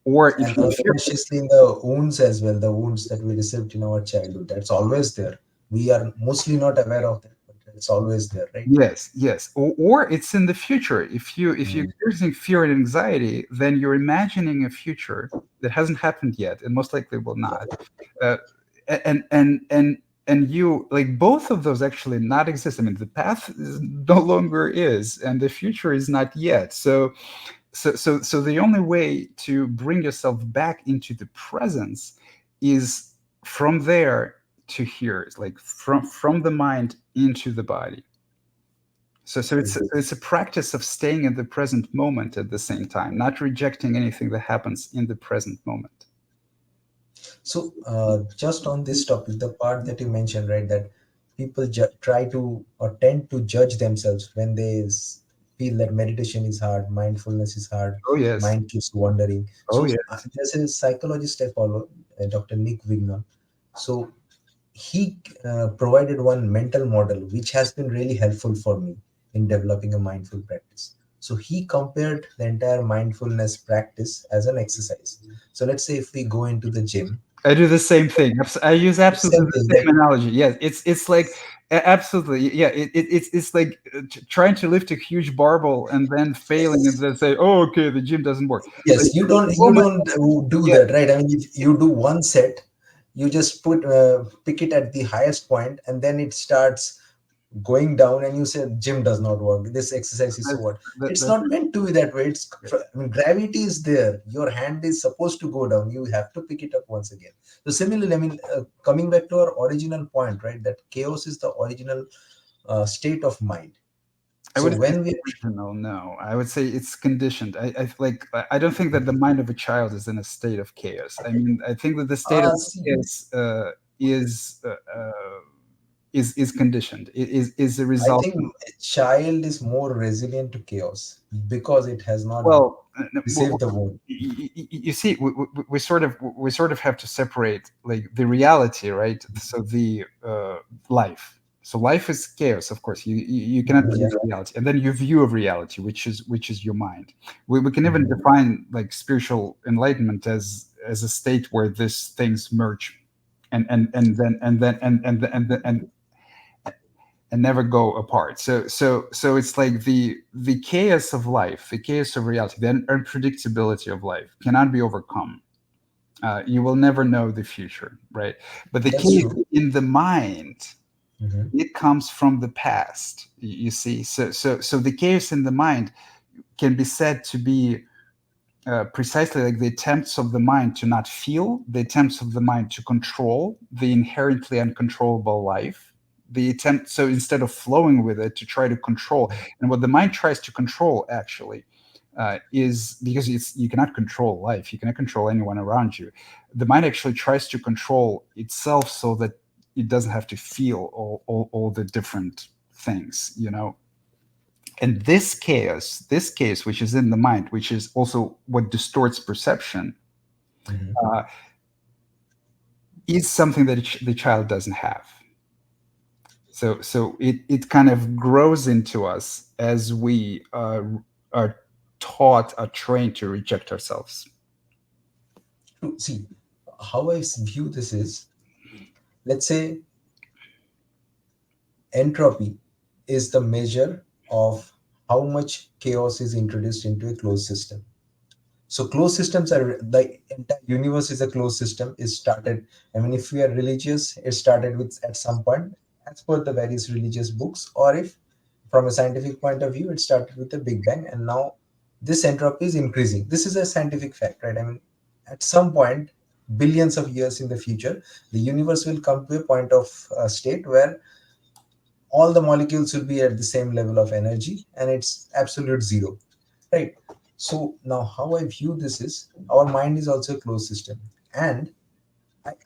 Or And if you're unconsciously in the wounds as well, the wounds that we received in our childhood, that's always there. We are mostly not aware of that, but it's always there, right? yes, yes, or it's in the future. If you're Mm. experiencing fear and anxiety, then you're imagining a future that hasn't happened yet, and most likely will Yeah, not. Uh, and you like both of those actually not exist. I mean, the path no longer is, and the future is not yet. So the only way to bring yourself back into the presence is from there to here. It's like from the mind into the body. So it's a practice of staying in the present moment at the same time, not rejecting anything that happens in the present moment. So, just on this topic, the part that you mentioned, right, that people try to or tend to judge themselves when they feel that meditation is hard, mindfulness is hard, Oh yes. mind keeps wandering. Oh So, yes. there's a psychologist I follow, Dr. Nick Vignon. So, he provided one mental model which has been really helpful for me in developing a mindful practice. So, he compared the entire mindfulness practice as an exercise. So, let's say if we go into the gym, I do the same thing. I use absolutely same thing, the right? same analogy. Yes, it's like absolutely, yeah. It's like trying to lift a huge barbell and then failing and Yes. then say, "Oh, okay, the gym doesn't work." Like Yes, you the don't moment, do yeah, that, right? I mean, if you do one set, you just pick it at the highest point, and then it starts going down and you say gym does not work, this exercise is so That's what. It's that's not meant to be that way. yeah. I mean, gravity is there, your hand is supposed to go down, you have to pick it up once again. So similarly, I mean, coming back to our original point, right, that chaos is the original state of mind. I So would say when it's we original. No, I would say it's conditioned. I don't think that the mind of a child is in a state of chaos. I mean, I think that the state of see, chaos is is conditioned. It is a I result. think a child is more resilient to chaos because it has not Well, received the wound. you see, we sort of have to separate like the reality, right? So the life. So life is chaos, of course. You cannot Yeah. change reality, and then your view of reality, which is your mind. We can even Mhm. define like spiritual enlightenment as a state where these things merge, and never go apart. So it's like the chaos of life, the chaos of reality, the unpredictability of life cannot be overcome. You will never know the future, right? But the That's chaos true. in the mind, Mhm. it comes from the past. You see, so the chaos in the mind can be said to be precisely like the attempts of the mind to not feel, the attempts of the mind to control the inherently uncontrollable life, the attempt, so instead of flowing with it, to try to control. And what the mind tries to control actually is because it's you cannot control life, you cannot control anyone around you. The mind actually tries to control itself so that it doesn't have to feel all the different things, you know. And this chaos which is in the mind, which is also what distorts perception, Mhm. uh, is something that the child doesn't have. So it kind of grows into us as we are taught, are trained to reject ourselves. See, how I view this is, let's say entropy is the measure of how much chaos is introduced into a closed system. So closed systems are, the entire universe is a closed system. It started, I mean, if we are religious, it started with at some point, as per the various religious books, or if from a scientific point of view, it started with the Big Bang, and now this entropy is increasing. This is a scientific fact, right? I mean, at some point, billions of years in the future, the universe will come to a point of state where all the molecules will be at the same level of energy and it's absolute zero, right? So now how I view this is, our mind is also a closed system. And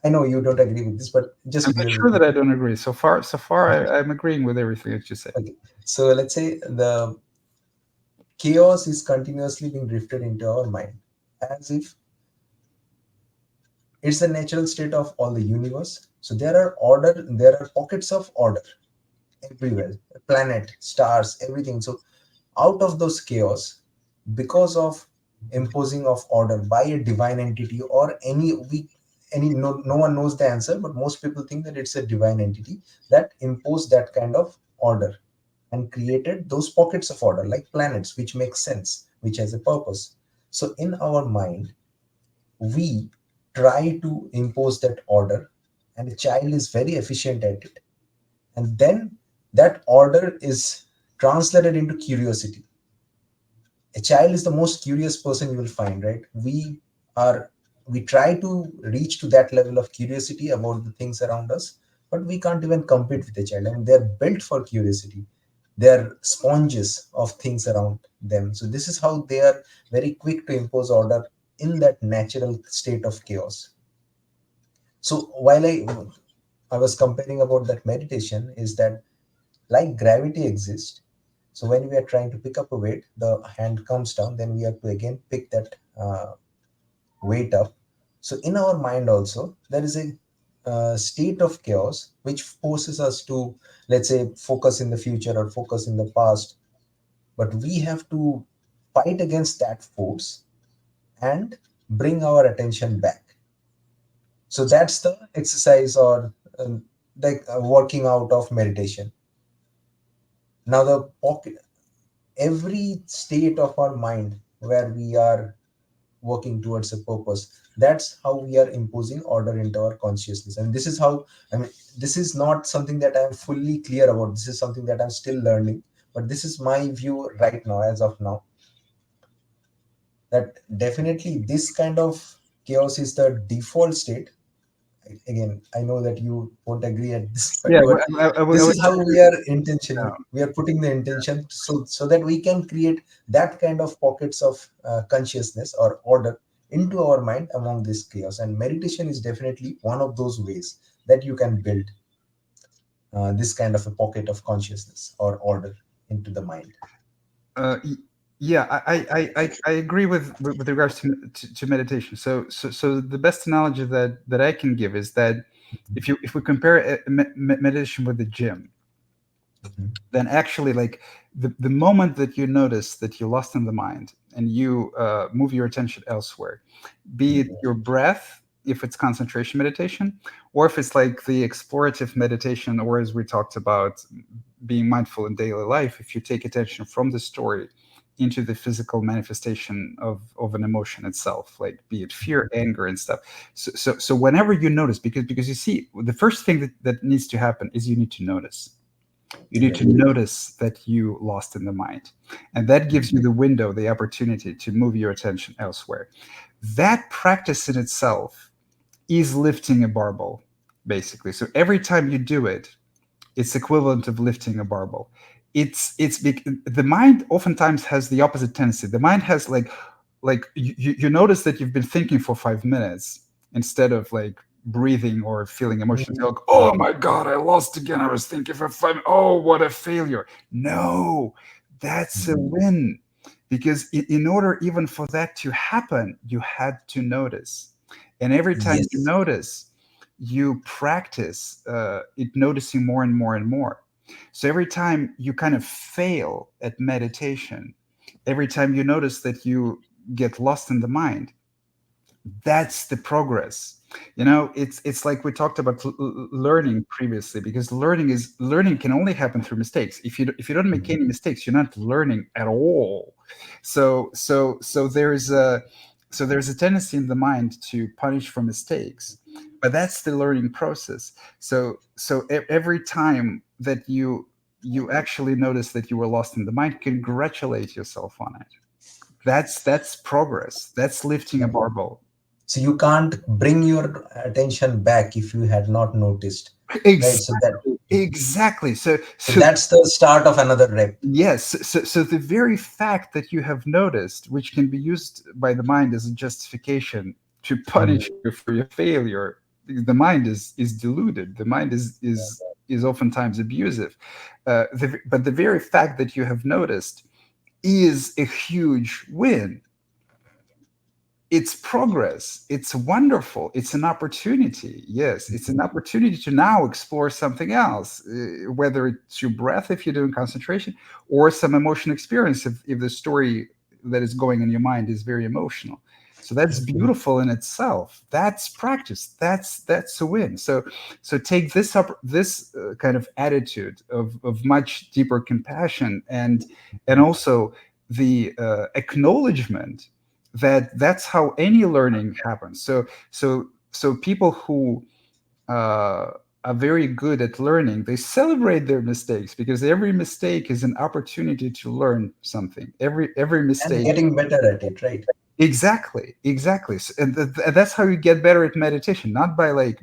I know you don't agree with this, but I'm just not bear sure with me. that I don't agree. So far I'm agreeing with everything that you say. Okay, so let's say the chaos is continuously being drifted into our mind, as if it's the natural state of all the universe. So there are order, there are pockets of order everywhere, planet, stars, everything. So out of those chaos, because of imposing of order by a divine entity or any, no one knows the answer, but most people think that it's a divine entity that imposed that kind of order and created those pockets of order like planets, which makes sense, which has a purpose. So in our mind, we try to impose that order, and a child is very efficient at it. And then that order is translated into curiosity. A child is the most curious person you will find, right? Are we try to reach to that level of curiosity about the things around us, but we can't even compete with a child. I mean, they're built for curiosity. They're sponges of things around them. So this is how they are very quick to impose order in that natural state of chaos. So while I was comparing about that meditation, is that like gravity exists. So when we are trying to pick up a weight, the hand comes down, then we have to again pick that weight up. So in our mind also, there is a state of chaos which forces us to, let's say, focus in the future or focus in the past. But we have to fight against that force and bring our attention back. So that's the exercise, or like working out of meditation. Now the pocket, every state of our mind where we are working towards a purpose. That's how we are imposing order into our consciousness. And this is how, I mean, this is not something that I'm fully clear about. This is something that I'm still learning. But this is my view right now, as of now, that definitely this kind of chaos is the default state. Again, I know that you won't agree at this point, Yeah, but I this would is how tend to we are intentioning, agree. we are putting the intention, so that we can create that kind of pockets of consciousness or order into our mind among this chaos. And meditation is definitely one of those ways that you can build this kind of a pocket of consciousness or order into the mind. Uh, y- yeah, I agree with regards to meditation. So the best analogy that I can give is that if we compare meditation with the gym, Mhm. then actually, like, the moment that you notice that you're lost in the mind and you move your attention elsewhere, be it your breath if it's concentration meditation, or if it's like the explorative meditation, or as we talked about, being mindful in daily life, if you take attention from the story into the physical manifestation of an emotion itself, like be it fear, anger, and stuff. So whenever you notice, because you see, the first thing that needs to happen is you need to notice. You need to Right. notice that you lost in the mind. And that gives you the window, the opportunity to move your attention elsewhere. That practice in itself is lifting a barbell, basically. So every time you do it, it's equivalent of lifting a barbell. The mind oftentimes has the opposite tendency. The mind has like you notice that you've been thinking for 5 minutes instead of like breathing or feeling emotions. Mhm. You're like, oh my god, I lost again. I was thinking for 5 minutes. Oh, what a failure. No, that's a Mhm. win. Because in order even for that to happen, you had to notice. And every time you Yes. notice, you practice it noticing more and more and more. So every time you kind of fail at meditation, every time you notice that you get lost in the mind, that's the progress. It's like we talked about learning previously, because learning can only happen through mistakes. If you don't make any mistakes, you're not learning at all. So there's a tendency in the mind to punish for mistakes, but that's the learning process. So every time that you actually notice that you were lost in the mind, congratulate yourself on it. That's progress. That's lifting a barbell. So you can't bring your attention back if you had not noticed, right? So that, Exactly, exactly. So, so so that's the start of another rep. yes, so the very fact that you have noticed, which can be used by the mind as a justification to Mhm. punish you for your failure, the mind is deluded. The mind is oftentimes abusive. But the very fact that you have noticed is a huge win. It's progress. It's wonderful. It's an opportunity. Yes, it's an opportunity to now explore something else, whether it's your breath if you're doing concentration, or some emotion experience if the story that is going in your mind is very emotional. So that's beautiful in itself. That's practice. That's a win. So take this kind of attitude of much deeper compassion, and also the acknowledgement that that's how any learning happens. So people who are very good at learning, they celebrate their mistakes, because every mistake is an opportunity to learn something. Every And mistake. getting better at it, right? Exactly. And that's how you get better at meditation, not by like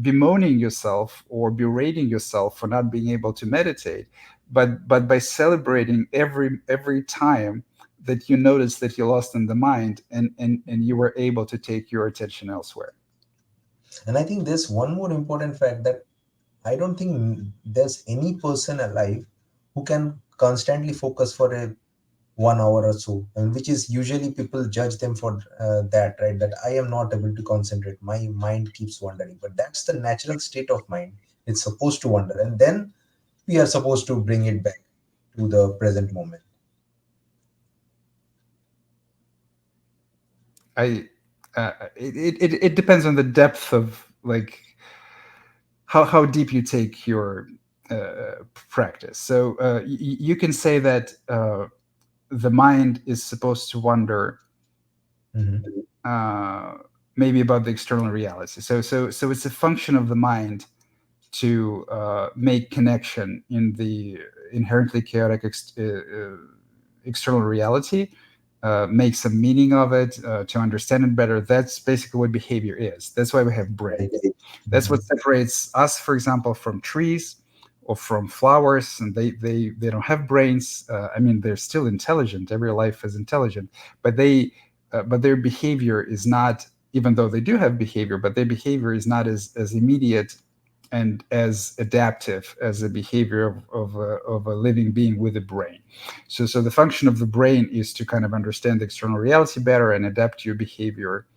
bemoaning yourself or berating yourself for not being able to meditate, but by celebrating every time that you notice that you're lost in the mind, and you were able to take your attention elsewhere. And I think there's one more important fact that I don't think there's any person alive who can constantly focus for a 1 hour or so, and which is usually people judge them for that, right? That I am not able to concentrate. My mind keeps wandering, but that's the natural state of mind. It's supposed to wander, and then we are supposed to bring it back to the present moment. I it depends on the depth of, like, how deep you take your practice. So you can say that the mind is supposed to wander Mm-hmm. uh, maybe about the external reality. So it's a function of the mind to make connection in the inherently chaotic external reality, make some meaning of it, to understand it better. That's basically what behavior is. That's why we have Right. brains. That's what Mm-hmm. separates us, for example, from trees or from flowers. And they don't have brains. I mean, they're still intelligent. Every life is intelligent, but but their behavior is not. Even though they do have behavior, but their behavior is not as immediate and as adaptive as the behavior of a living being with a brain. So the function of the brain is to kind of understand the external reality better and adapt your behavior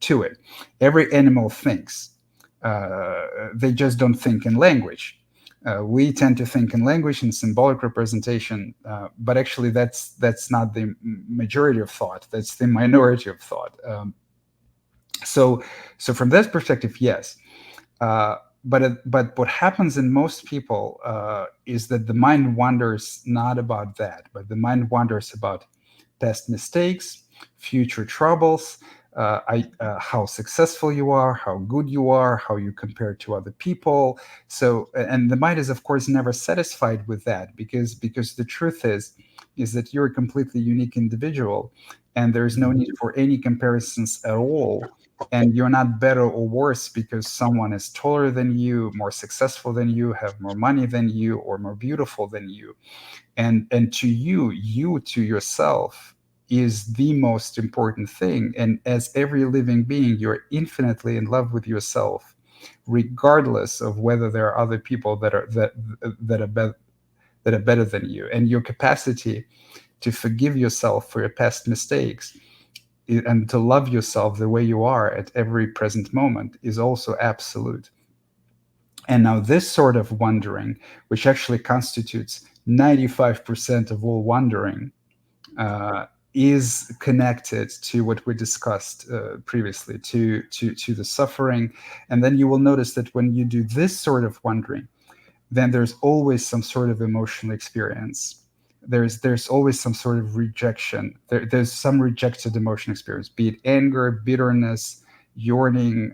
to it. Every animal thinks. They just don't think in language. We tend to think in language and symbolic representation, but actually that's not the majority of thought. That's the minority of thought. So so from that perspective, yes. Uh, but what happens in most people is that the mind wanders not about that, but the mind wanders about past mistakes, future troubles, how successful you are, how good you are, how you compare to other people. So, and the mind is of course never satisfied with that, because the truth is that you're a completely unique individual, and there is no need for any comparisons at all, and you're not better or worse because someone is taller than you, more successful than you, have more money than you, or more beautiful than you. And to you, you to yourself is the most important thing. And as every living being, you're infinitely in love with yourself, regardless of whether there are other people that are that are better than you. And your capacity to forgive yourself for your past mistakes and to love yourself the way you are at every present moment is also absolute. And now, this sort of wondering, which actually constitutes 95% of all wondering, uh, is connected to what we discussed previously, to the suffering. And then you will notice that when you do this sort of wondering, then there's always some sort of emotional experience. There's always some sort of rejection. There's some rejected emotional experience, be it anger, bitterness, yearning,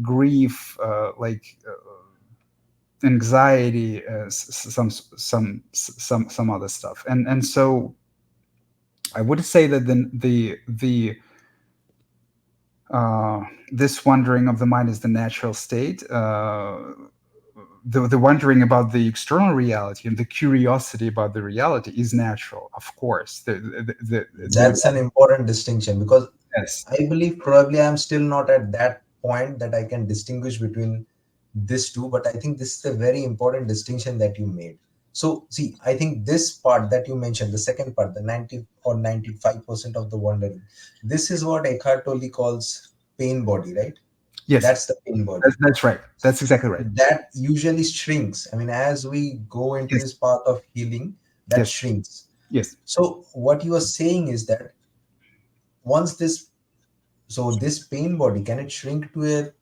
grief, anxiety, some other stuff. And so I would say that uh, this wandering of the mind is the natural state. The wondering about the external reality and the curiosity about the reality is natural, of course. The That's an important distinction, because yes, I believe probably I'm still not at that point that I can distinguish between this two, but I think this is a very important distinction that you made. So, see, I think this part that you mentioned, the second part, the 90 or 95% of the wandering, this is what Eckhart Tolle calls pain body, right? yes, That's the pain body. that's right. That's exactly right. That usually shrinks. I mean, as we go into Yes, this path of healing, that yes, shrinks. yes. So, what you are saying is that once this, so this pain body, can it shrink to a,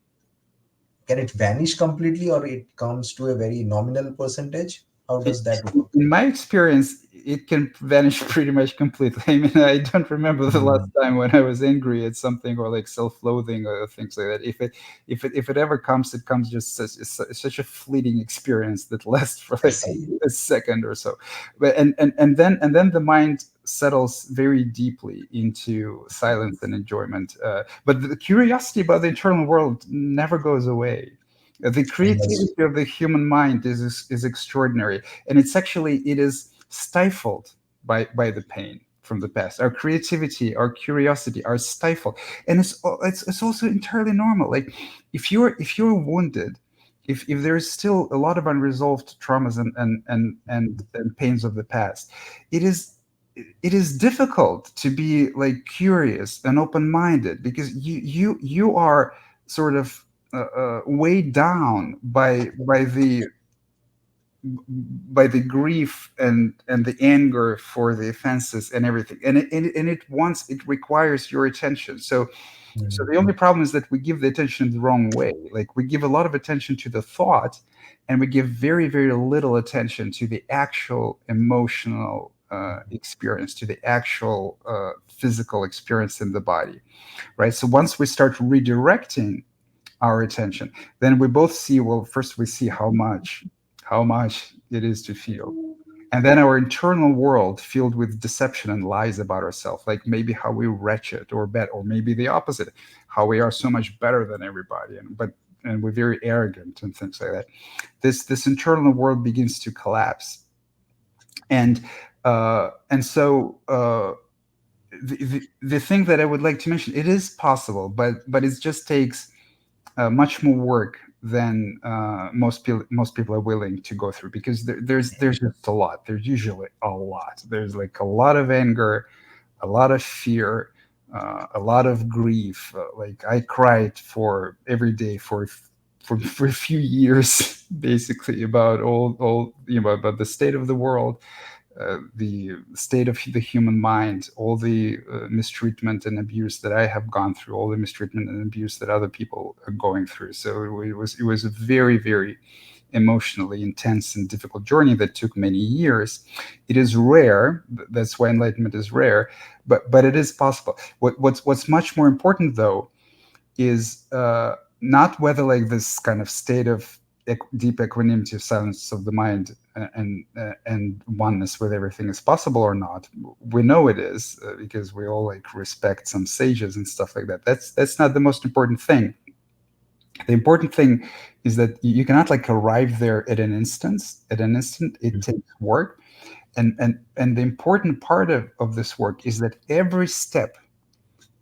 can it vanish completely, or it comes to a very nominal percentage? How It, does that work? in my experience, it can vanish pretty much completely. I mean, I don't remember the last Hmm. time when I was angry at something or like self-loathing or things like that. If it ever comes, it comes just such a fleeting experience that lasts for I like see. a second or so. But and then the mind settles very deeply into silence and enjoyment. But the curiosity about the internal world never goes away. The Understood. creativity of the human mind is extraordinary, and it is stifled by the pain from the past. Our creativity, our curiosity are stifled, and it's also entirely normal. Like if you're wounded, if there is still a lot of unresolved traumas and pains of the past, it is it is difficult to be like curious and open-minded, because you are sort of weighed down by the grief and the anger for the offenses and everything, and it requires your attention. So Mhm. the only problem is that we give the attention the wrong way. Like we give a lot of attention to the thought, and we give very, very little attention to the actual emotional experience, to the actual physical experience in the body, right? So once we start redirecting our attention, then we both see, well, first we see how much it is to feel, and then our internal world filled with deception and lies about ourselves, like maybe how we're wretched or bad, or maybe the opposite, how we are so much better than everybody, and we're very arrogant and things like that. This internal world begins to collapse, and the thing that I would like to mention, it is possible, but it just takes much more work than most people are willing to go through, because there's just a lot. There's usually a lot. There's like a lot of anger, a lot of fear, a lot of grief. Like I cried for every day for a few years, basically, about all about the state of the world, the state of the human mind, all the mistreatment and abuse that I have gone through, all the mistreatment and abuse that other people are going through. So it was a very, very emotionally intense and difficult journey that took many years. It is rare. That's why enlightenment is rare, but it is possible. What's much more important, though, is not whether like this kind of state of deep equanimity, of silence of the mind, and oneness with everything is possible or not. We know it is, because we all like respect some sages and stuff like that. That's not the most important thing. The important thing is that you cannot like arrive there at an instance. At an instant, it takes work, and the important part of this work is that every step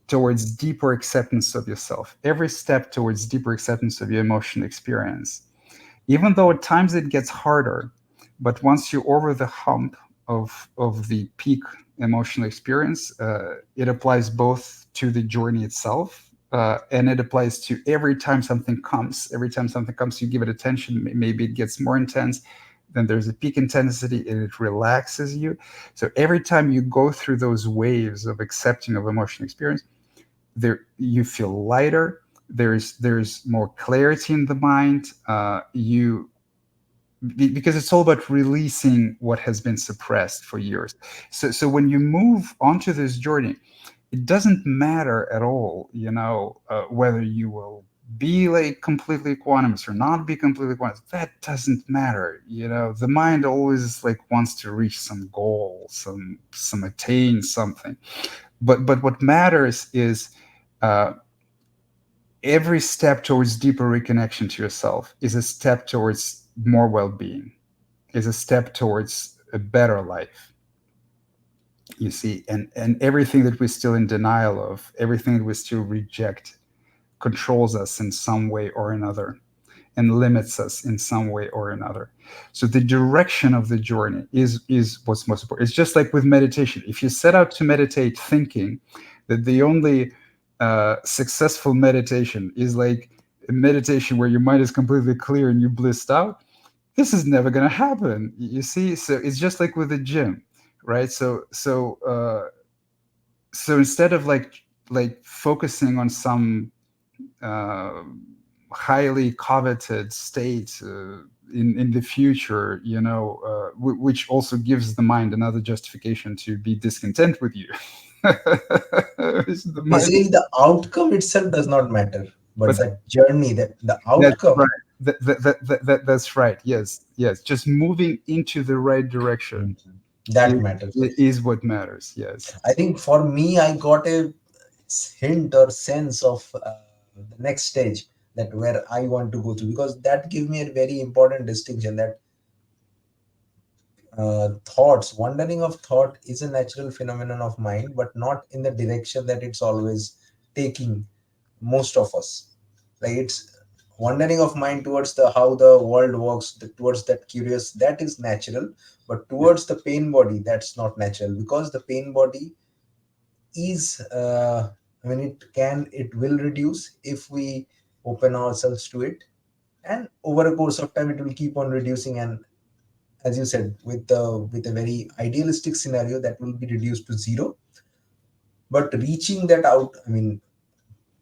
towards deeper acceptance of yourself, every step towards deeper acceptance of your emotional experience, even though at times it gets harder, but once you're over the hump of the peak emotional experience, it applies both to the journey itself, and it applies to every time something comes. Every time something comes, you give it attention. Maybe it gets more intense. Then there's a peak intensity, and it relaxes you. So every time you go through those waves of accepting of emotional experience, there you feel lighter. There's more clarity in the mind. Because it's all about releasing what has been suppressed for years. So when you move onto this journey, it doesn't matter at all, whether you will be like completely equanimous or not be completely equanimous. That doesn't matter. The mind always like wants to reach some goal, some attain something. But what matters is, uh, every step towards deeper reconnection to yourself is a step towards more well-being, is a step towards a better life. You see, and everything that we're still in denial of, everything that we still reject, controls us in some way or another, and limits us in some way or another. So the direction of the journey is what's most important. It's just like with meditation. If you set out to meditate thinking that the only successful meditation is like a meditation where your mind is completely clear and you blissed out, this is never going to happen. You see, so it's just like with the gym, right? So instead of like focusing on some uh, highly coveted state in the future, which also gives the mind another justification to be discontent with you. The mind, Basically, the outcome itself does not matter, but but the journey, that the that's outcome. right. That's right. Yes, yes. Just moving into the right direction Mhm. That is, matters. is what matters. Yes. I think for me, I got a hint or sense of the next stage, that where I want to go to, because that gives me a very important distinction, that thoughts, wandering of thought is a natural phenomenon of mind, but not in the direction that it's always taking most of us. Like, it's wandering of mind towards the how the world works, towards that curious, that is natural, but Yes. towards the pain body, that's not natural, because the pain body is I mean, it will reduce if we open ourselves to it, and over a course of time it will keep on reducing, and as you said, with a very idealistic scenario, that will be reduced to zero. But reaching that out, I mean,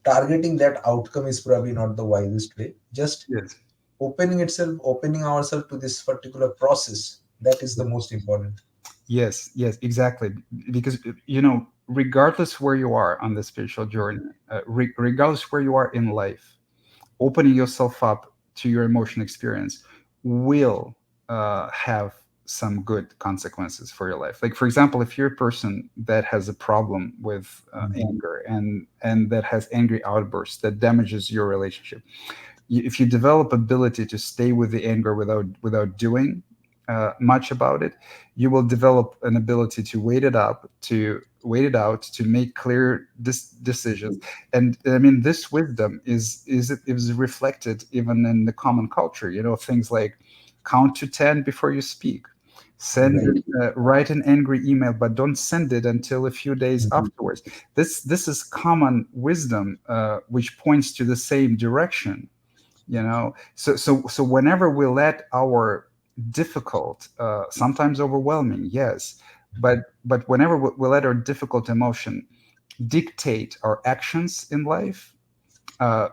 targeting that outcome is probably not the wisest way. Just Yes. opening ourselves to this particular process, that is the most important. Yes, yes, exactly. Because regardless where you are on the spiritual journey, regardless where you are in life, opening yourself up to your emotion experience will have some good consequences for your life. Like, for example, if you're a person that has a problem with Mhm. anger, and that has angry outbursts that damages your relationship, if you develop ability to stay with the anger without doing much about it, you will develop an ability to wait it out, to make clear decisions. And I mean, this wisdom is reflected even in the common culture. Things like count to 10 before you speak, Right. write an angry email, but don't send it until a few days Mhm. afterwards. This is common wisdom, which points to the same direction. So whenever we let our difficult, sometimes overwhelming, yes, but whenever we let our difficult emotion dictate our actions in life, uh,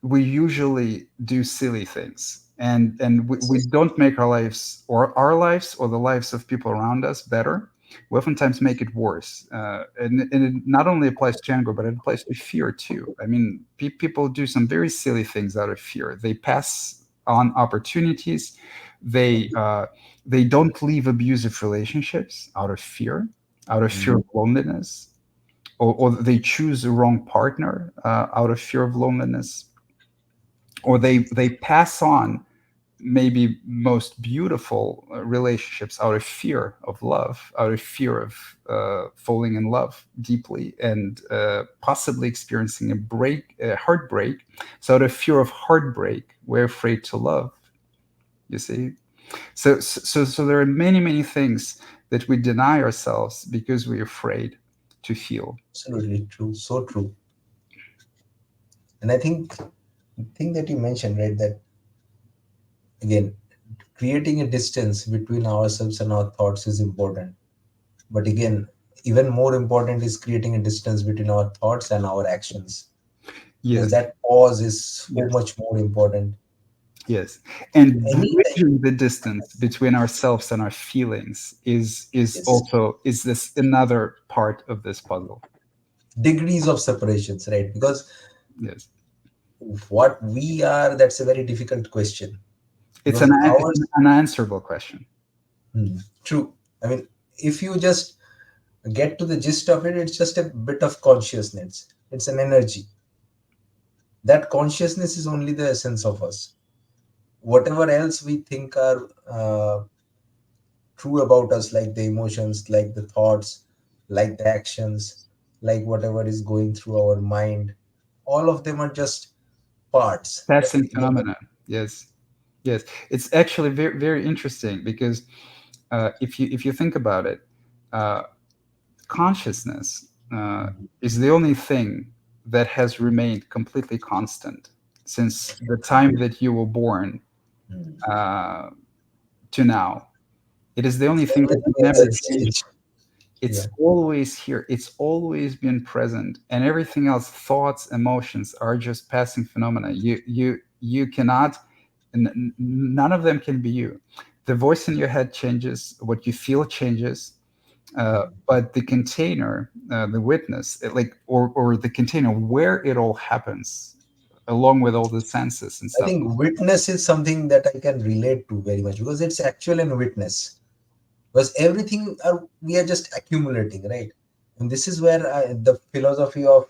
we usually do silly things, and we Yes. don't make our lives or the lives of people around us better. We oftentimes make it worse, and it not only applies to anger, but it applies to fear too. I mean, people do some very silly things out of fear. They pass on opportunities. They uh, they don't leave abusive relationships out of fear Mhm. of loneliness, or they choose the wrong partner out of fear of loneliness, or they pass on maybe most beautiful relationships out of fear of love, out of fear of falling in love deeply, and possibly experiencing a heartbreak. So out of fear of heartbreak, we're afraid to love. You see, so there are many, many things that we deny ourselves because we're afraid to feel. Absolutely true. So true. And I think the thing that you mentioned, right, that again, creating a distance between ourselves and our thoughts is important. But again, even more important is creating a distance between our thoughts and our actions, because Yes. that pause is so Yes. much more important. Yes, and Anytime. bridging the distance between ourselves and our feelings is Yes. also is this another part of this puzzle. Degrees of separations, right? Because Yes, what we are, that's a very difficult question. it's Because it's ours, an unanswerable question. true. I mean, if you just get to the gist of it, it's just a bit of consciousness. It's an energy. That consciousness is only the essence of us. Whatever else we think are true about us, like the emotions, like the thoughts, like the actions, like whatever is going through our mind, all of them are just parts. But Passing again, phenomena. Yes, yes. It's actually very, very interesting because if you think about it, uh, consciousness is the only thing that has remained completely constant since the time that you were born uh, to now. It is the only thing that everything else never has changes. changed. Yeah, It's always here. It's always been present, and everything else, thoughts, emotions, are just passing phenomena. You cannot. None of them can be you. The voice in your head changes. What you feel changes. But the container, the witness, or the container where it all happens, along with all the senses and I stuff. think witness is something that I can relate to very much, because it's actual and witness. Because everything we are just accumulating, right? And this is where the philosophy of,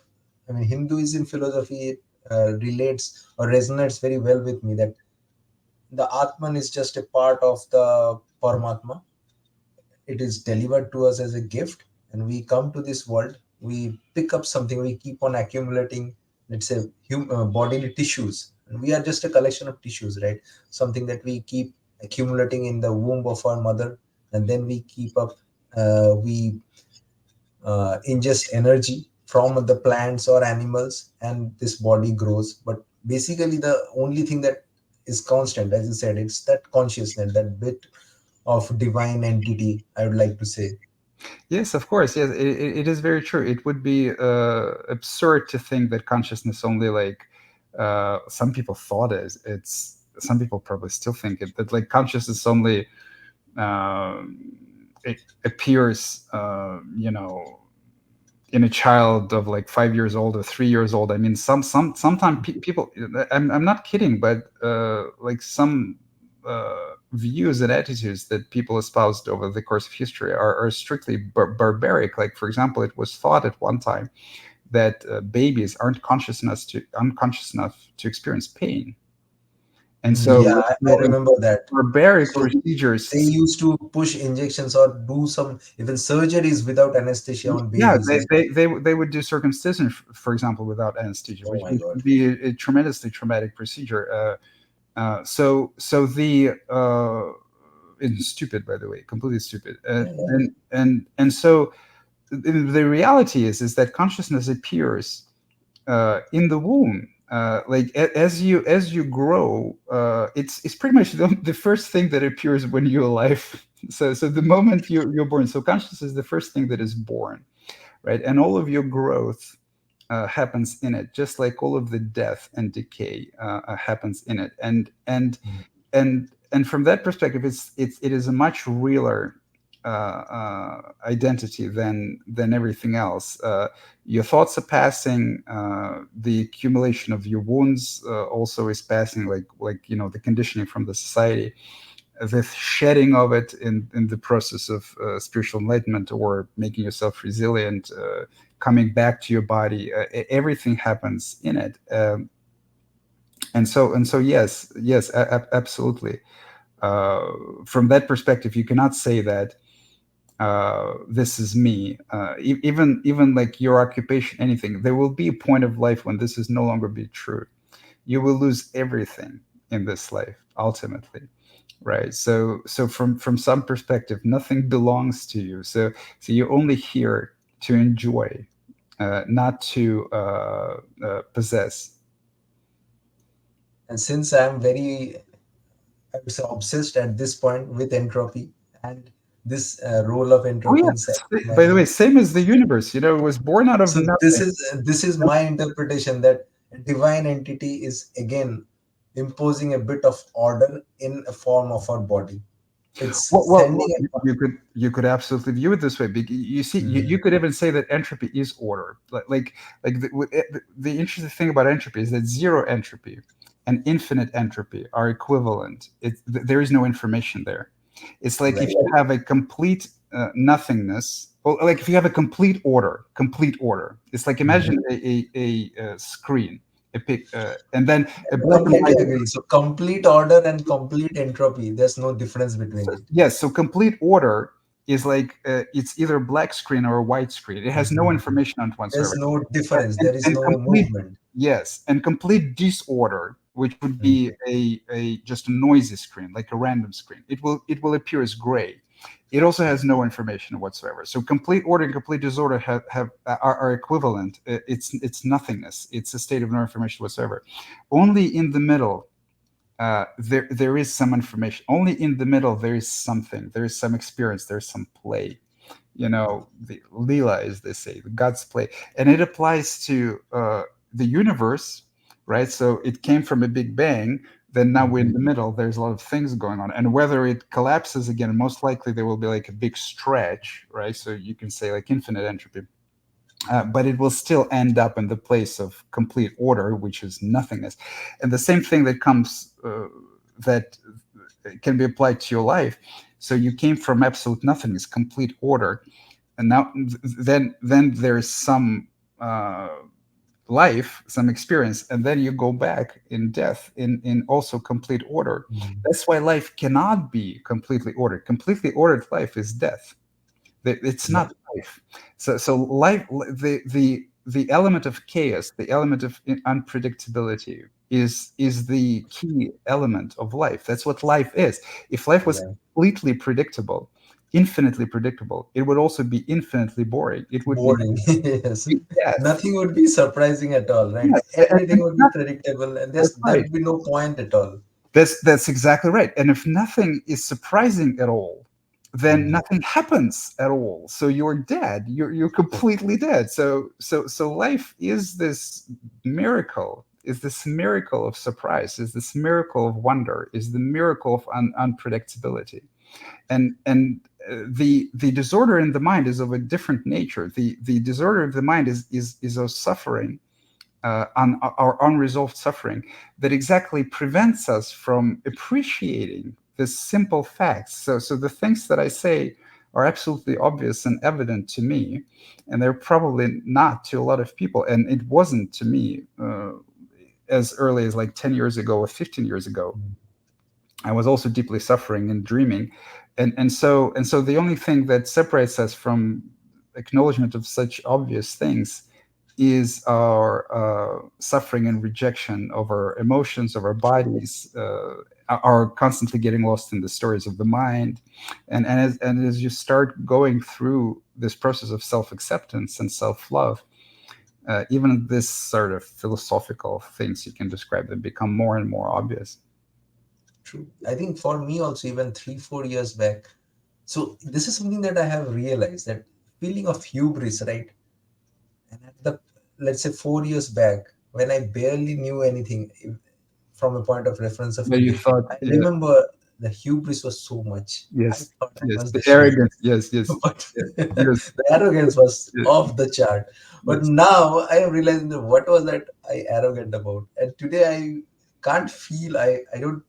I mean, Hinduism philosophy relates or resonates very well with me, that the Atman is just a part of the Paramatma. It is delivered to us as a gift, and we come to this world, we pick up something, we keep on accumulating, let's say, bodily tissues, and we are just a collection of tissues, right? Something that we keep accumulating in the womb of our mother, and then we keep up, we ingest energy from the plants or animals, and this body grows. But basically the only thing that is constant, as you said, it's that consciousness, that bit of divine entity, I would like to say. Yes, of course. Yes, it is very true. It would be absurd to think that consciousness only like some people thought it's some people probably still think it that like consciousness only um it appears, in a child of like 5 years old or 3 years old. I mean, sometimes people. I'm not kidding, but like some views and attitudes that people espoused over the course of history are strictly barbaric. Like, for example, it was thought at one time that babies aren't unconscious enough to experience pain, and Yeah, so, I remember that. barbaric So they procedures. used to push injections or do some even surgeries without anesthesia on Yeah, babies. And they would do circumcision, for example, without anesthesia, oh which, my which God. would be a tremendously traumatic procedure. So the it's stupid, by the way, completely stupid. Yeah, yeah. And so the reality is that consciousness appears in the womb. Like as you grow, it's pretty much the first thing that appears when you're alive. So the moment you're born, so consciousness is the first thing that is born, right? And all of your growth happens in it, just like all of the death and decay happens in it. Mhm. And from that perspective, it is a much realer identity than everything else. Your thoughts are passing. The accumulation of your wounds also is passing, like the conditioning from the society, the shedding of it in the process of spiritual enlightenment or making yourself resilient, coming back to your body. Everything happens in it. And so yes, absolutely. uh, from that perspective, you cannot say that this is me. Even like your occupation, anything, there will be a point of life when this is no longer be true. You will lose everything in this life ultimately, right? So from some perspective, nothing belongs to you. So you're only here to enjoy, not to possess. And since I'm very, I would say, obsessed at this point with entropy and this role of Oh entropy in yes. By the way, self-management. same as the universe. It was born out of So this nothing. is my interpretation that a divine entity is again imposing a bit of order in a form of our body. It's Well, sending a you could absolutely view it this way. You see, you Mhm. could even say that entropy is order. Like the interesting thing about entropy is that zero entropy and infinite entropy are equivalent. There is no information there. It's like if Right. you have a complete nothingness, or like if you have a complete order. It's like Mhm. imagine a screen, a pic, and then a I black and completely white. agree. So complete order and complete entropy, there's no difference between it. Yes, so complete order is like it's either a black screen or a white screen. It has no Mhm. information on it There's whatsoever. no And, difference. and, There is and no complete movement. yes, and complete disorder, which would be Mhm. a just a noisy screen, like a random screen. It will appear as gray. It also has no information whatsoever. So complete order and complete disorder are equivalent. It's nothingness. It's a state of no information whatsoever. Only in the middle there is some information. Only in the middle there is something. There is some experience. There's some play. The lila, as they say, the God's play, and it applies to the universe, right? So it came from a big bang. Then now we're in Mhm. the middle. There's a lot of things going on, and whether it collapses again, most likely there will be like a big stretch, right? So you can say like infinite entropy, but it will still end up in the place of complete order, which is nothingness. And the same thing that can be applied to your life. So you came from absolute nothingness, complete order, and now then there's some uh, life, some experience, and then you go back in death in also complete order. Mhm. That's why life cannot be completely ordered. Completely ordered life is death. It's Yeah. not life. So life, the element of chaos, the element of unpredictability is the key element of life. That's what life is. If life was Yeah. completely predictable, infinitely predictable, it would also be infinitely boring. It would be Boring. Yes. death. Nothing would be surprising at all, right? Yes, and Everything if would be not, predictable, and that's there right. would be no point at all. That's exactly right. And if nothing is surprising at all, then Mhm. nothing happens at all. So you're dead. You're completely dead. So life is this miracle. Is this miracle of surprise? Is this miracle of wonder? Is the miracle of unpredictability? And the disorder in the mind is of a different nature. The disorder of the mind is of suffering, on our unresolved suffering, that exactly prevents us from appreciating the simple facts. So the things that I say are absolutely obvious and evident to me, and they're probably not to a lot of people. And it wasn't to me as early as like 10 years ago or 15 years ago. I was also deeply suffering and dreaming, and so the only thing that separates us from acknowledgement of such obvious things is our suffering and rejection of our emotions, of our bodies, are constantly getting lost in the stories of the mind. And as you start going through this process of self acceptance and self love, even this sort of philosophical things, you can describe them, become more and more obvious. True. I think for me also, even 3, 4 years back. So this is something that I have realized, that feeling of hubris, right? And at the, let's say, 4 years back, when I barely knew anything, from a point of reference of But you today, thought, I yeah, remember the hubris was so much. I yes, thought I yes, was the the shit. arrogance, yes, yes, But yes, yes, the arrogance was yes, off the chart. But yes. now I am realizing that what was that I arrogant about? And today I can't feel, I don't,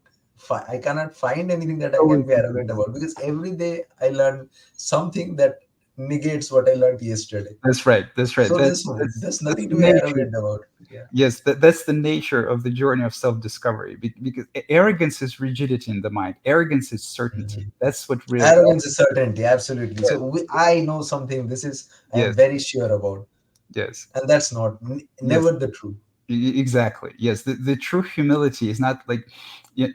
I cannot find anything that I Always, can be arrogant about, because every day I learn something that negates what I learned yesterday. that's right, that's right. So That's there's that's nothing the to be nature. arrogant about. Yeah. Yes, that's the nature of the journey of self-discovery. Because arrogance is rigidity in the mind. Arrogance is certainty. Mhm. That's what real. Arrogance is certainty, absolutely. Yes, So I know something. This is I am yes, very sure about, yes, and that's not yes. never the truth. Exactly. Yes, the true humility is not like, the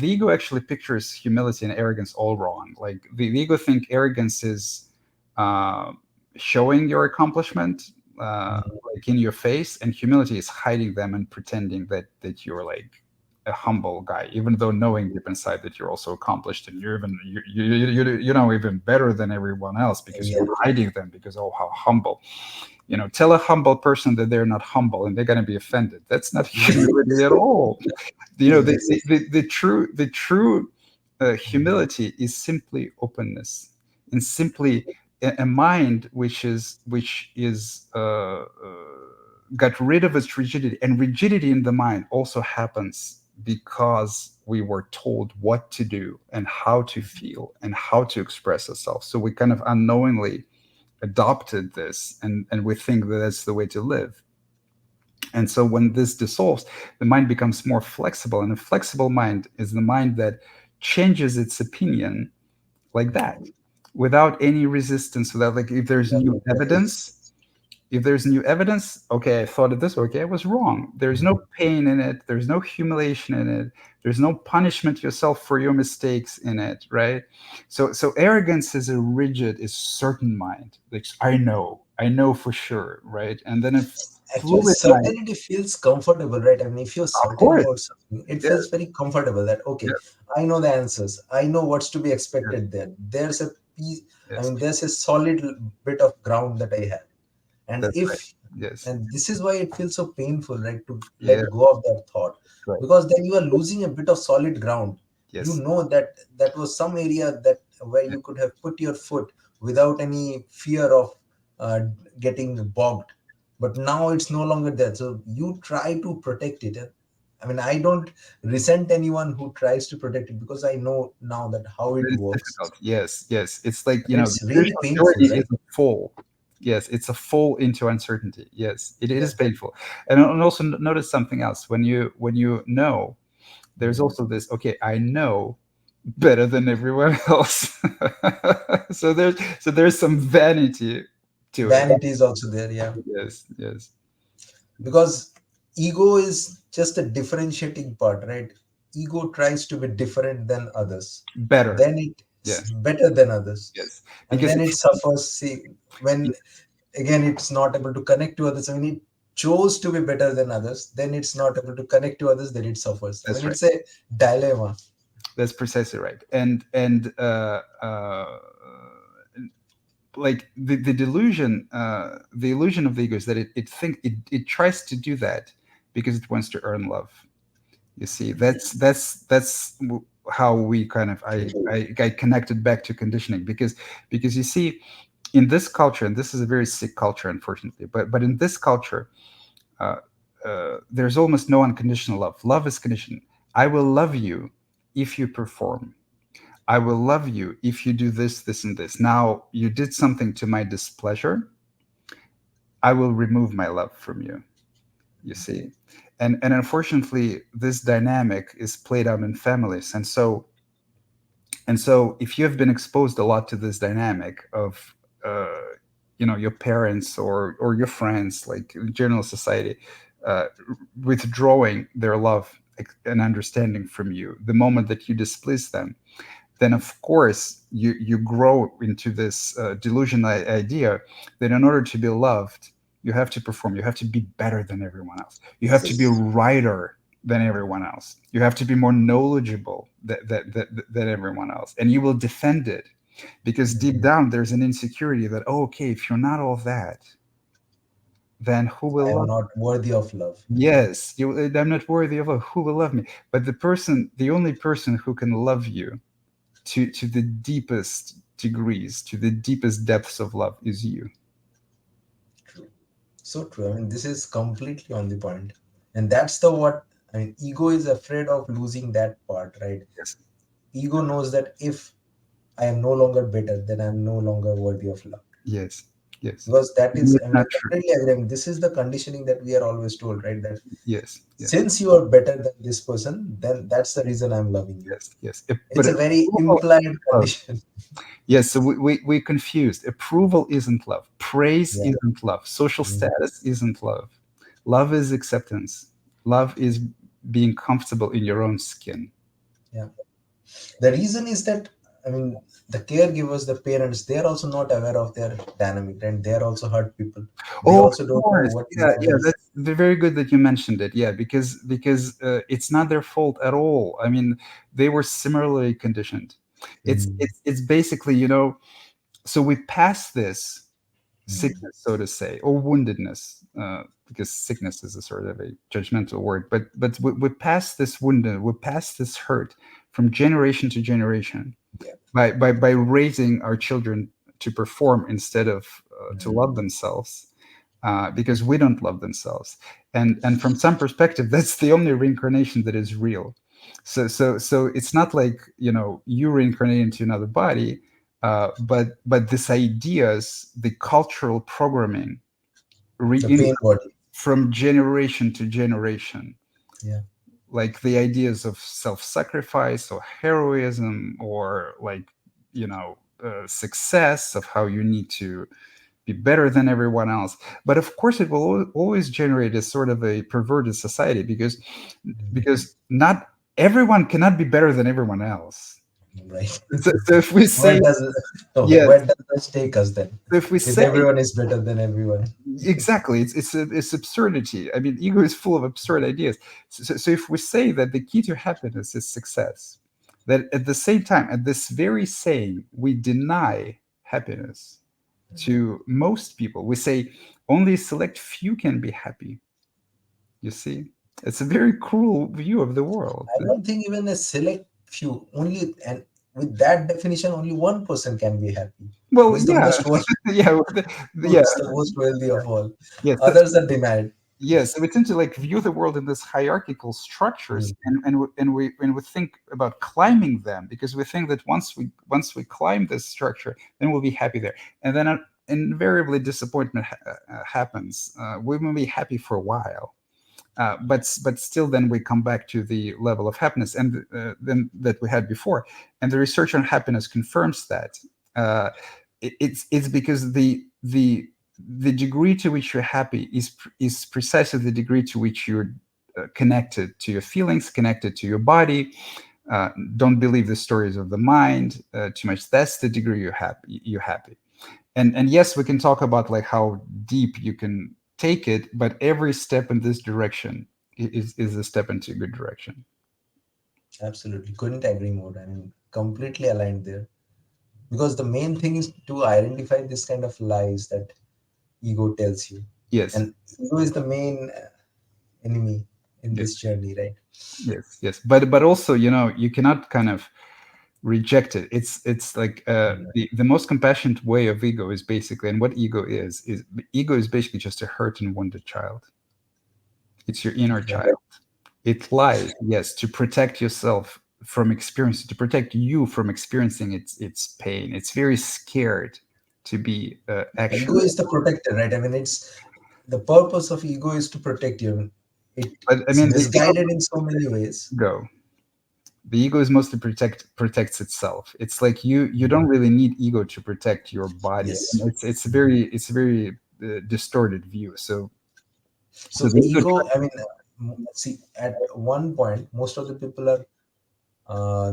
ego actually pictures humility and arrogance all wrong. Like the ego think arrogance is uh, showing your accomplishment, Mhm. like in your face, and humility is hiding them and pretending that you're like a humble guy, even though knowing deep inside that you're also accomplished, and you're even you know even better than everyone else, because you're Yeah. hiding them, because, oh, how humble. Tell a humble person that they're not humble, and they're going to be offended. That's not humility at all. Yes. The true humility is simply openness, and simply a mind which is got rid of its rigidity. And rigidity in the mind also happens because we were told what to do and how to feel and how to express ourselves, so we kind of unknowingly adopted this, and we think that that's the way to live. And so when this dissolves, the mind becomes more flexible, and a flexible mind is the mind that changes its opinion like that, without any resistance, without, like, if there's Without new any evidence. resistance. If there's new evidence, okay, I thought of this, okay, I was wrong. There's no pain in it, there's no humiliation in it, there's no punishment yourself for your mistakes in it, right? So arrogance is a rigid, is certain mind. Like, I know for sure, right? And then a Actually, fluid mind. certainty feels comfortable, right? I mean, if you're Of certain course. about something, it Yeah, feels very comfortable that, okay, yeah, I know the answers. I know what's to be yes, expected there. There's a piece, I yes, mean, there's a solid bit of ground that I have. And that's right. if, Yes, and this is why it feels so painful, right, to yeah, let go of that thought, right. because then you are losing a bit of solid ground. You Yes, know that that was some area that where you could have put your foot without any fear of uh, getting bogged, but now it's no longer there, so you try to protect it. I mean, I don't resent anyone who tries to protect it, because I know now that how but it it's works. difficult. Yes, yes. It's like, But the it's really spiritual painful, journey is right? a fall. Yes, it's a fall into uncertainty. Yes, it Yeah. is painful. And also notice something else. When you know, there's Mhm. also this, okay, I know better than everyone else. So there's some vanity to it. Vanity is also there, yeah. Yes, yes. Because ego is just a differentiating part, right? Ego tries to be different than others, Better. then it's Yes, better than others, yes. and Because then if it suffers. See, when again it's not able to connect to others, I mean, it chose to be better than others, then it's not able to connect to others, then it suffers. I that's mean, right. it's a dilemma. That's precisely right. And like the illusion of the ego is that it tries to do that because it wants to earn love. You see, that's how we kind of I connected back to conditioning, because you see, in this culture, and this is a very sick culture, unfortunately, but in this culture, uh, there's almost no unconditional love. Love is conditioned. I will love you if you perform. I will love you if you do this, this, and this. Now you did something to my displeasure. I will remove my love from you. You see, and unfortunately, this dynamic is played out in families, and so if you have been exposed a lot to this dynamic of uh, your parents or your friends, like in general society, uh, withdrawing their love and understanding from you the moment that you displease them, then of course you grow into this delusional idea that in order to be loved, you have to perform, you have to be better than everyone else, you have to be Yes. righter than everyone else, you have to be more knowledgeable than everyone else, and you will defend it because deep Mhm. down there's an insecurity that, oh, okay, if you're not all that, then who I will am love not worthy of love. you? Yes, I'm not worthy of love. Who will love me? But the only person who can love you to the deepest degrees, to the deepest depths of love is you. True. So true. I mean, this is completely on the point. And that's the what I mean, ego is afraid of losing that part, right? Yes, Ego knows that if I am no longer better, then I'm no longer worthy of love. yes, yes. Because that is, It's I mean, I not true. completely agree. I mean, this is the conditioning that we are always told, right? That Yes, yes, since you are better than this person, then that's the reason I'm loving you. yes, yes. But It's a very approval implied isn't love. condition. Yes, so we confused. Approval isn't love. Praise Yeah. isn't love. Social Mhm. status isn't love. Love is acceptance. Love is being comfortable in your own skin. Yeah. The reason is that, I mean, the caregivers, the parents, they are also not aware of their dynamic, and they are also hurt people. They Oh, of also don't know course. what Yeah, love yeah, is. that's very good that you mentioned it. Yeah, because it's not their fault at all. I mean, they were similarly conditioned. It's Mm, it's it's basically, so we pass this mm, sickness, so to say, or woundedness, because sickness is a sort of a judgmental word, but we pass this wounded, we pass this hurt from generation to generation yeah. by raising our children to perform instead of to love Mm, themselves, because we don't love themselves, and from some perspective that's the only reincarnation that is real. So it's not like you reincarnate into another body, but these ideas, the cultural programming, the pain reincarnate body. from generation to generation, Yeah. like the ideas of self-sacrifice or heroism, or like success, of how you need to be better than everyone else. But of course it will always generate a sort of a perverted society, Mm, because not everyone cannot be better than everyone else. right. So if we Where say, does yes, where does this take us then? so if we If say, everyone is better than everyone. exactly, it's absurdity. I mean, ego is full of absurd ideas. So if we say that the key to happiness is success, that at the same time, at this very saying, we deny happiness to most people. We say only a select few can be happy. You see, it's a very cruel view of the world. I don't think even a select few, only, and with that definition, only one person can be happy, who Well, is the yeah, most worth, yeah, who yeah, is the most wealthy of all. yes. Others are denied. Yes, so we tend to like view the world in this hierarchical structures, Mm, and we think about climbing them, because we think that once we climb this structure, then we'll be happy there, and then invariably disappointment happens. We will be happy for a while, but still, then we come back to the level of happiness and then that we had before, and the research on happiness confirms that. Uh, it's because the degree to which you're happy is precisely the degree to which you're connected to your feelings, connected to your body. Don't believe the stories of the mind too much. That's the degree you're happy. You're happy. And yes, we can talk about like how deep you can take it, but every step in this direction is a step into a good direction. absolutely. Couldn't agree more. I mean, completely aligned there. Because the main thing is to identify this kind of lies that ego tells you. Yes. And ego is the main enemy in yes, this journey, right? yes, yes. But also, you cannot kind of reject it. It's like Mm. the most compassionate way of ego is basically, and what ego is basically just a hurt and wounded child. It's your inner Right. child. It lies, yes, to protect yourself from experiencing, to protect you from experiencing its pain. It's very scared to be Ego actually. is the protector, right? I mean, it's the purpose of ego is to protect you. But I It's mean, the misguided in so many ways. ego, the ego is mostly protects itself. It's like you Mhm. don't really need ego to protect your body. Yes. And it's a very distorted view. So So the ego, ego, I mean, see, at one point, most of the people are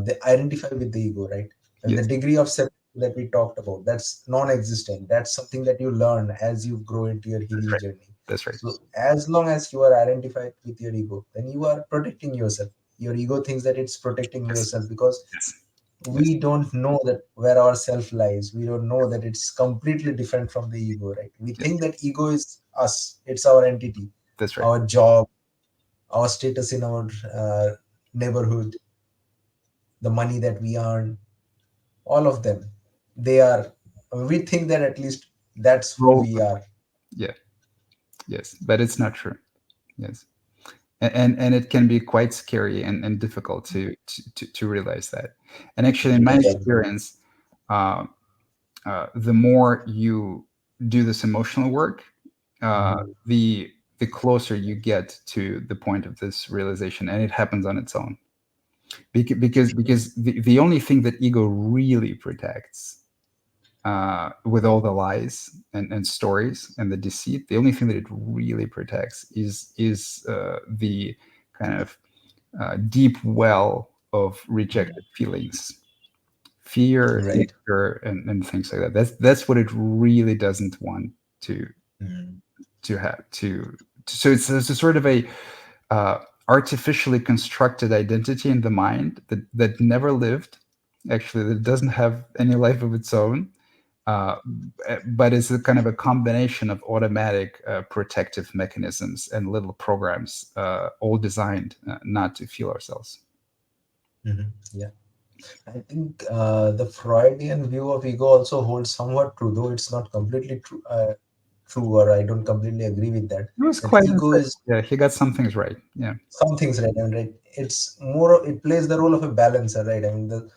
they identify with the ego, right? And the yes, degree of self that we talked about, that's non-existent. That's something that you learn as you grow into your that's healing right, journey. that's right. So as long as you are identified with your ego, then you are protecting yourself. Your ego thinks that it's protecting Yes, yourself because yes, yes, we don't know that where our self lies. We don't know that it's completely different from the ego, right? We yes. think that ego is us. It's our entity, That's right. our job, our status in our neighborhood, the money that we earn, all of them. They are, we think that at least that's who Well, we are. yeah, yes, but it's not true. Yes. And it can be quite scary and difficult to realize that. And actually, in my Again. experience, uh, the more you do this emotional work, uh, Mhm. the the closer you get to the point of this realization, and it happens on its own. Because the only thing that ego really protects, with all the lies and stories and the deceit, the only thing that it really protects is the kind of deep well of rejected feelings, fear, Right. anger, and things like that. That's what it really doesn't want to Mhm. to have so it's a sort of a uh, artificially constructed identity in the mind that never lived, actually, that doesn't have any life of its own, uh, but it's a kind of a combination of automatic protective mechanisms and little programs, all designed not to feel ourselves. Mhm. Yeah. I think the Freudian view of ego also holds somewhat true, though it's not completely true, or I don't completely agree with that. It was That quite ego insightful. is Yeah, he got some things right. Yeah. some things right, and right, it's more. It plays the role of a balancer, right? I mean, the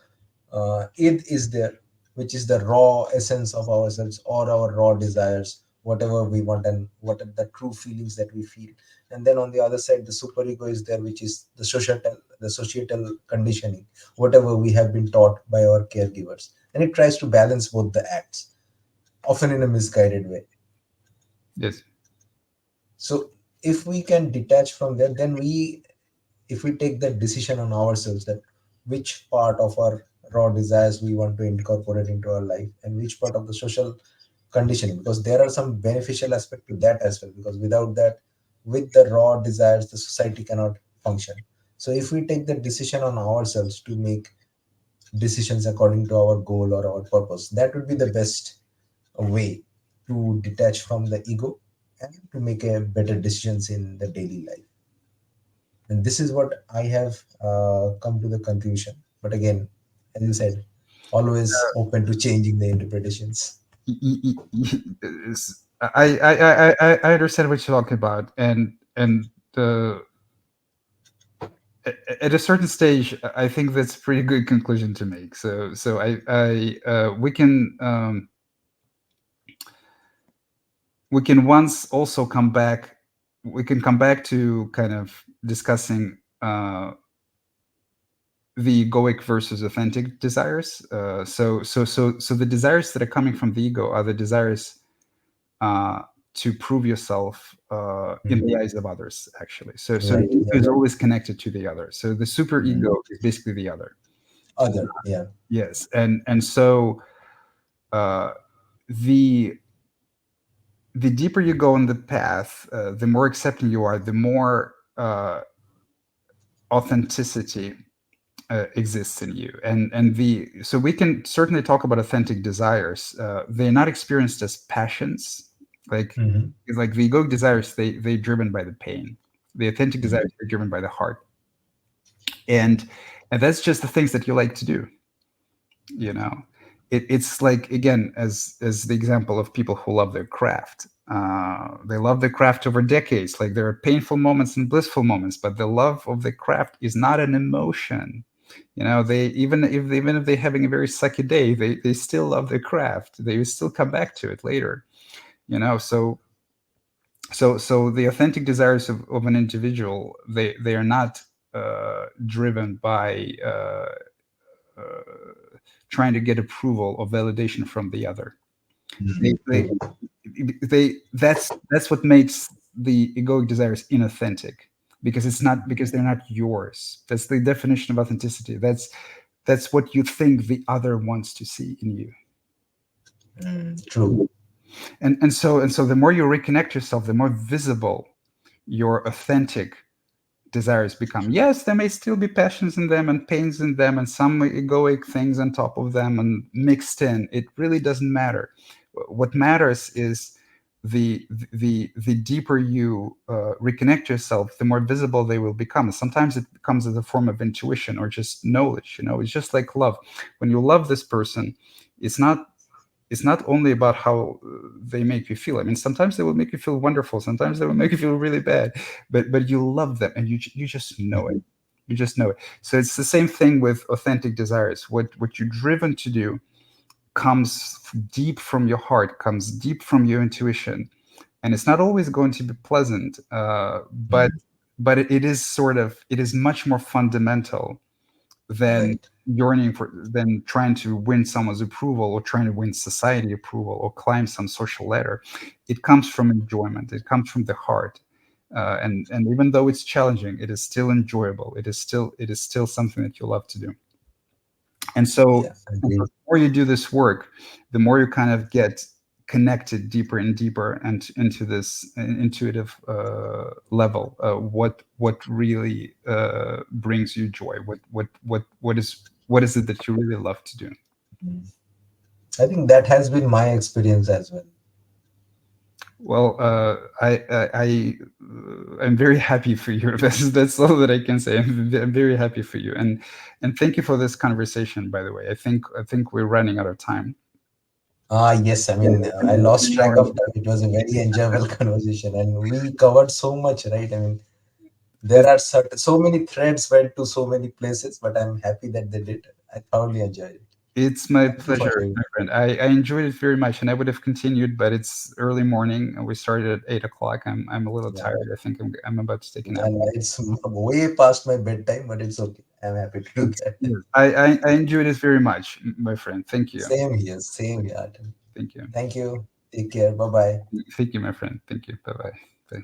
id is there, which is the raw essence of ourselves or our raw desires, whatever we want and what are the true feelings that we feel. And then on the other side, the superego is there, which is the societal conditioning, whatever we have been taught by our caregivers, and it tries to balance both the acts, often in a misguided way. Yes. So if we can detach from that, then if we take that decision on ourselves, that which part of our raw desires we want to incorporate into our life and which part of the social conditioning, because there are some beneficial aspect to that as well, because without that, with the raw desires, the society cannot function. So if we take the decision on ourselves to make decisions according to our goal or our purpose, that would be the best way to detach from the ego and to make a better decisions in the daily life. And this is what I have come to the conclusion. But again, as you said, always open to changing the interpretations. I understand what you're talking about, and the at a certain stage, I think that's a pretty good conclusion to make. So I we can once also come back. We can come back to kind of discussing the egoic versus authentic desires. So the desires that are coming from the ego are the desires uh, to prove yourself in Mhm. the eyes of others. Actually, so the Right. ego Yeah. is always connected to the other. So the super Mhm. ego is basically the other. Other. Yeah. Yes, and so uh, the the deeper you go on the path, the more accepting you are, the more authenticity exists in you. And the so we can certainly talk about authentic desires. They're not experienced as passions, like Hmm. like the egoic desires. They're driven by the pain. The authentic Mhm. desires are driven by the heart, and that's just the things that you like to do. You know, it's like, again, as the example of people who love their craft. They love their craft over decades. Like, there are painful moments and blissful moments, but the love of the craft is not an emotion. They, even if they're having a very sucky day, they still love their craft. They will still come back to it later. So the authentic desires of an individual, they are not driven by trying to get approval or validation from the other. They, Mhm. they, that's what makes the egoic desires inauthentic, because they're not yours. That's the definition of authenticity. That's what you think the other wants to see in you. True. And so the more you reconnect yourself, the more visible your authentic desires become. Yes, there may still be passions in them and pains in them and some egoic things on top of them and mixed in. It really doesn't matter. What matters is the deeper you reconnect yourself, the more visible they will become. Sometimes it becomes as a form of intuition or just knowledge. It's just like love. When you love this person, it's not it's not only about how they make you feel. I mean, sometimes they will make you feel wonderful, sometimes they will make you feel really bad, but you love them, and you just know it. Mhm. You just know it. So it's the same thing with authentic desires. What you're driven to do comes deep from your heart, comes deep from your intuition, and it's not always going to be pleasant. But Mhm. it is much more fundamental than Right. yearning for than trying to win someone's approval or trying to win society approval or climb some social ladder. It comes from enjoyment. It comes from the heart. And even though it's challenging, it is still enjoyable. It is still something that you love to do. And so, Yeah, the agreed. more you do this work, the more you kind of get connected deeper and deeper and into this intuitive level. What really brings you joy? What is it that you really love to do? Mhm. I think that has been my experience as well. Well, I'm very happy for you. That's all that I can say. I'm very happy for you, and thank you for this conversation. By the way, I think we're running out of time. Yes, I Yeah, mean, I it's lost an track hour. of time. It was a very enjoyable conversation, and we covered so much, right? I mean, there are so many threads went to so many places, but I'm happy that they did. I thoroughly enjoyed it. It's my Thank you for pleasure, sharing. my friend. I enjoyed it very much, and I would have continued, but it's early morning, and we started at 8 o'clock. I'm a little Yeah, tired. I think I'm about to take a nap. and it's way past my bedtime, but it's okay. I'm happy to do It's, that. yes, I enjoyed it very much, my friend. Thank you. Same here, same here. Artem. Thank you. Thank you. Take care. Bye bye. Thank you, my friend. Thank you. Bye bye. Bye.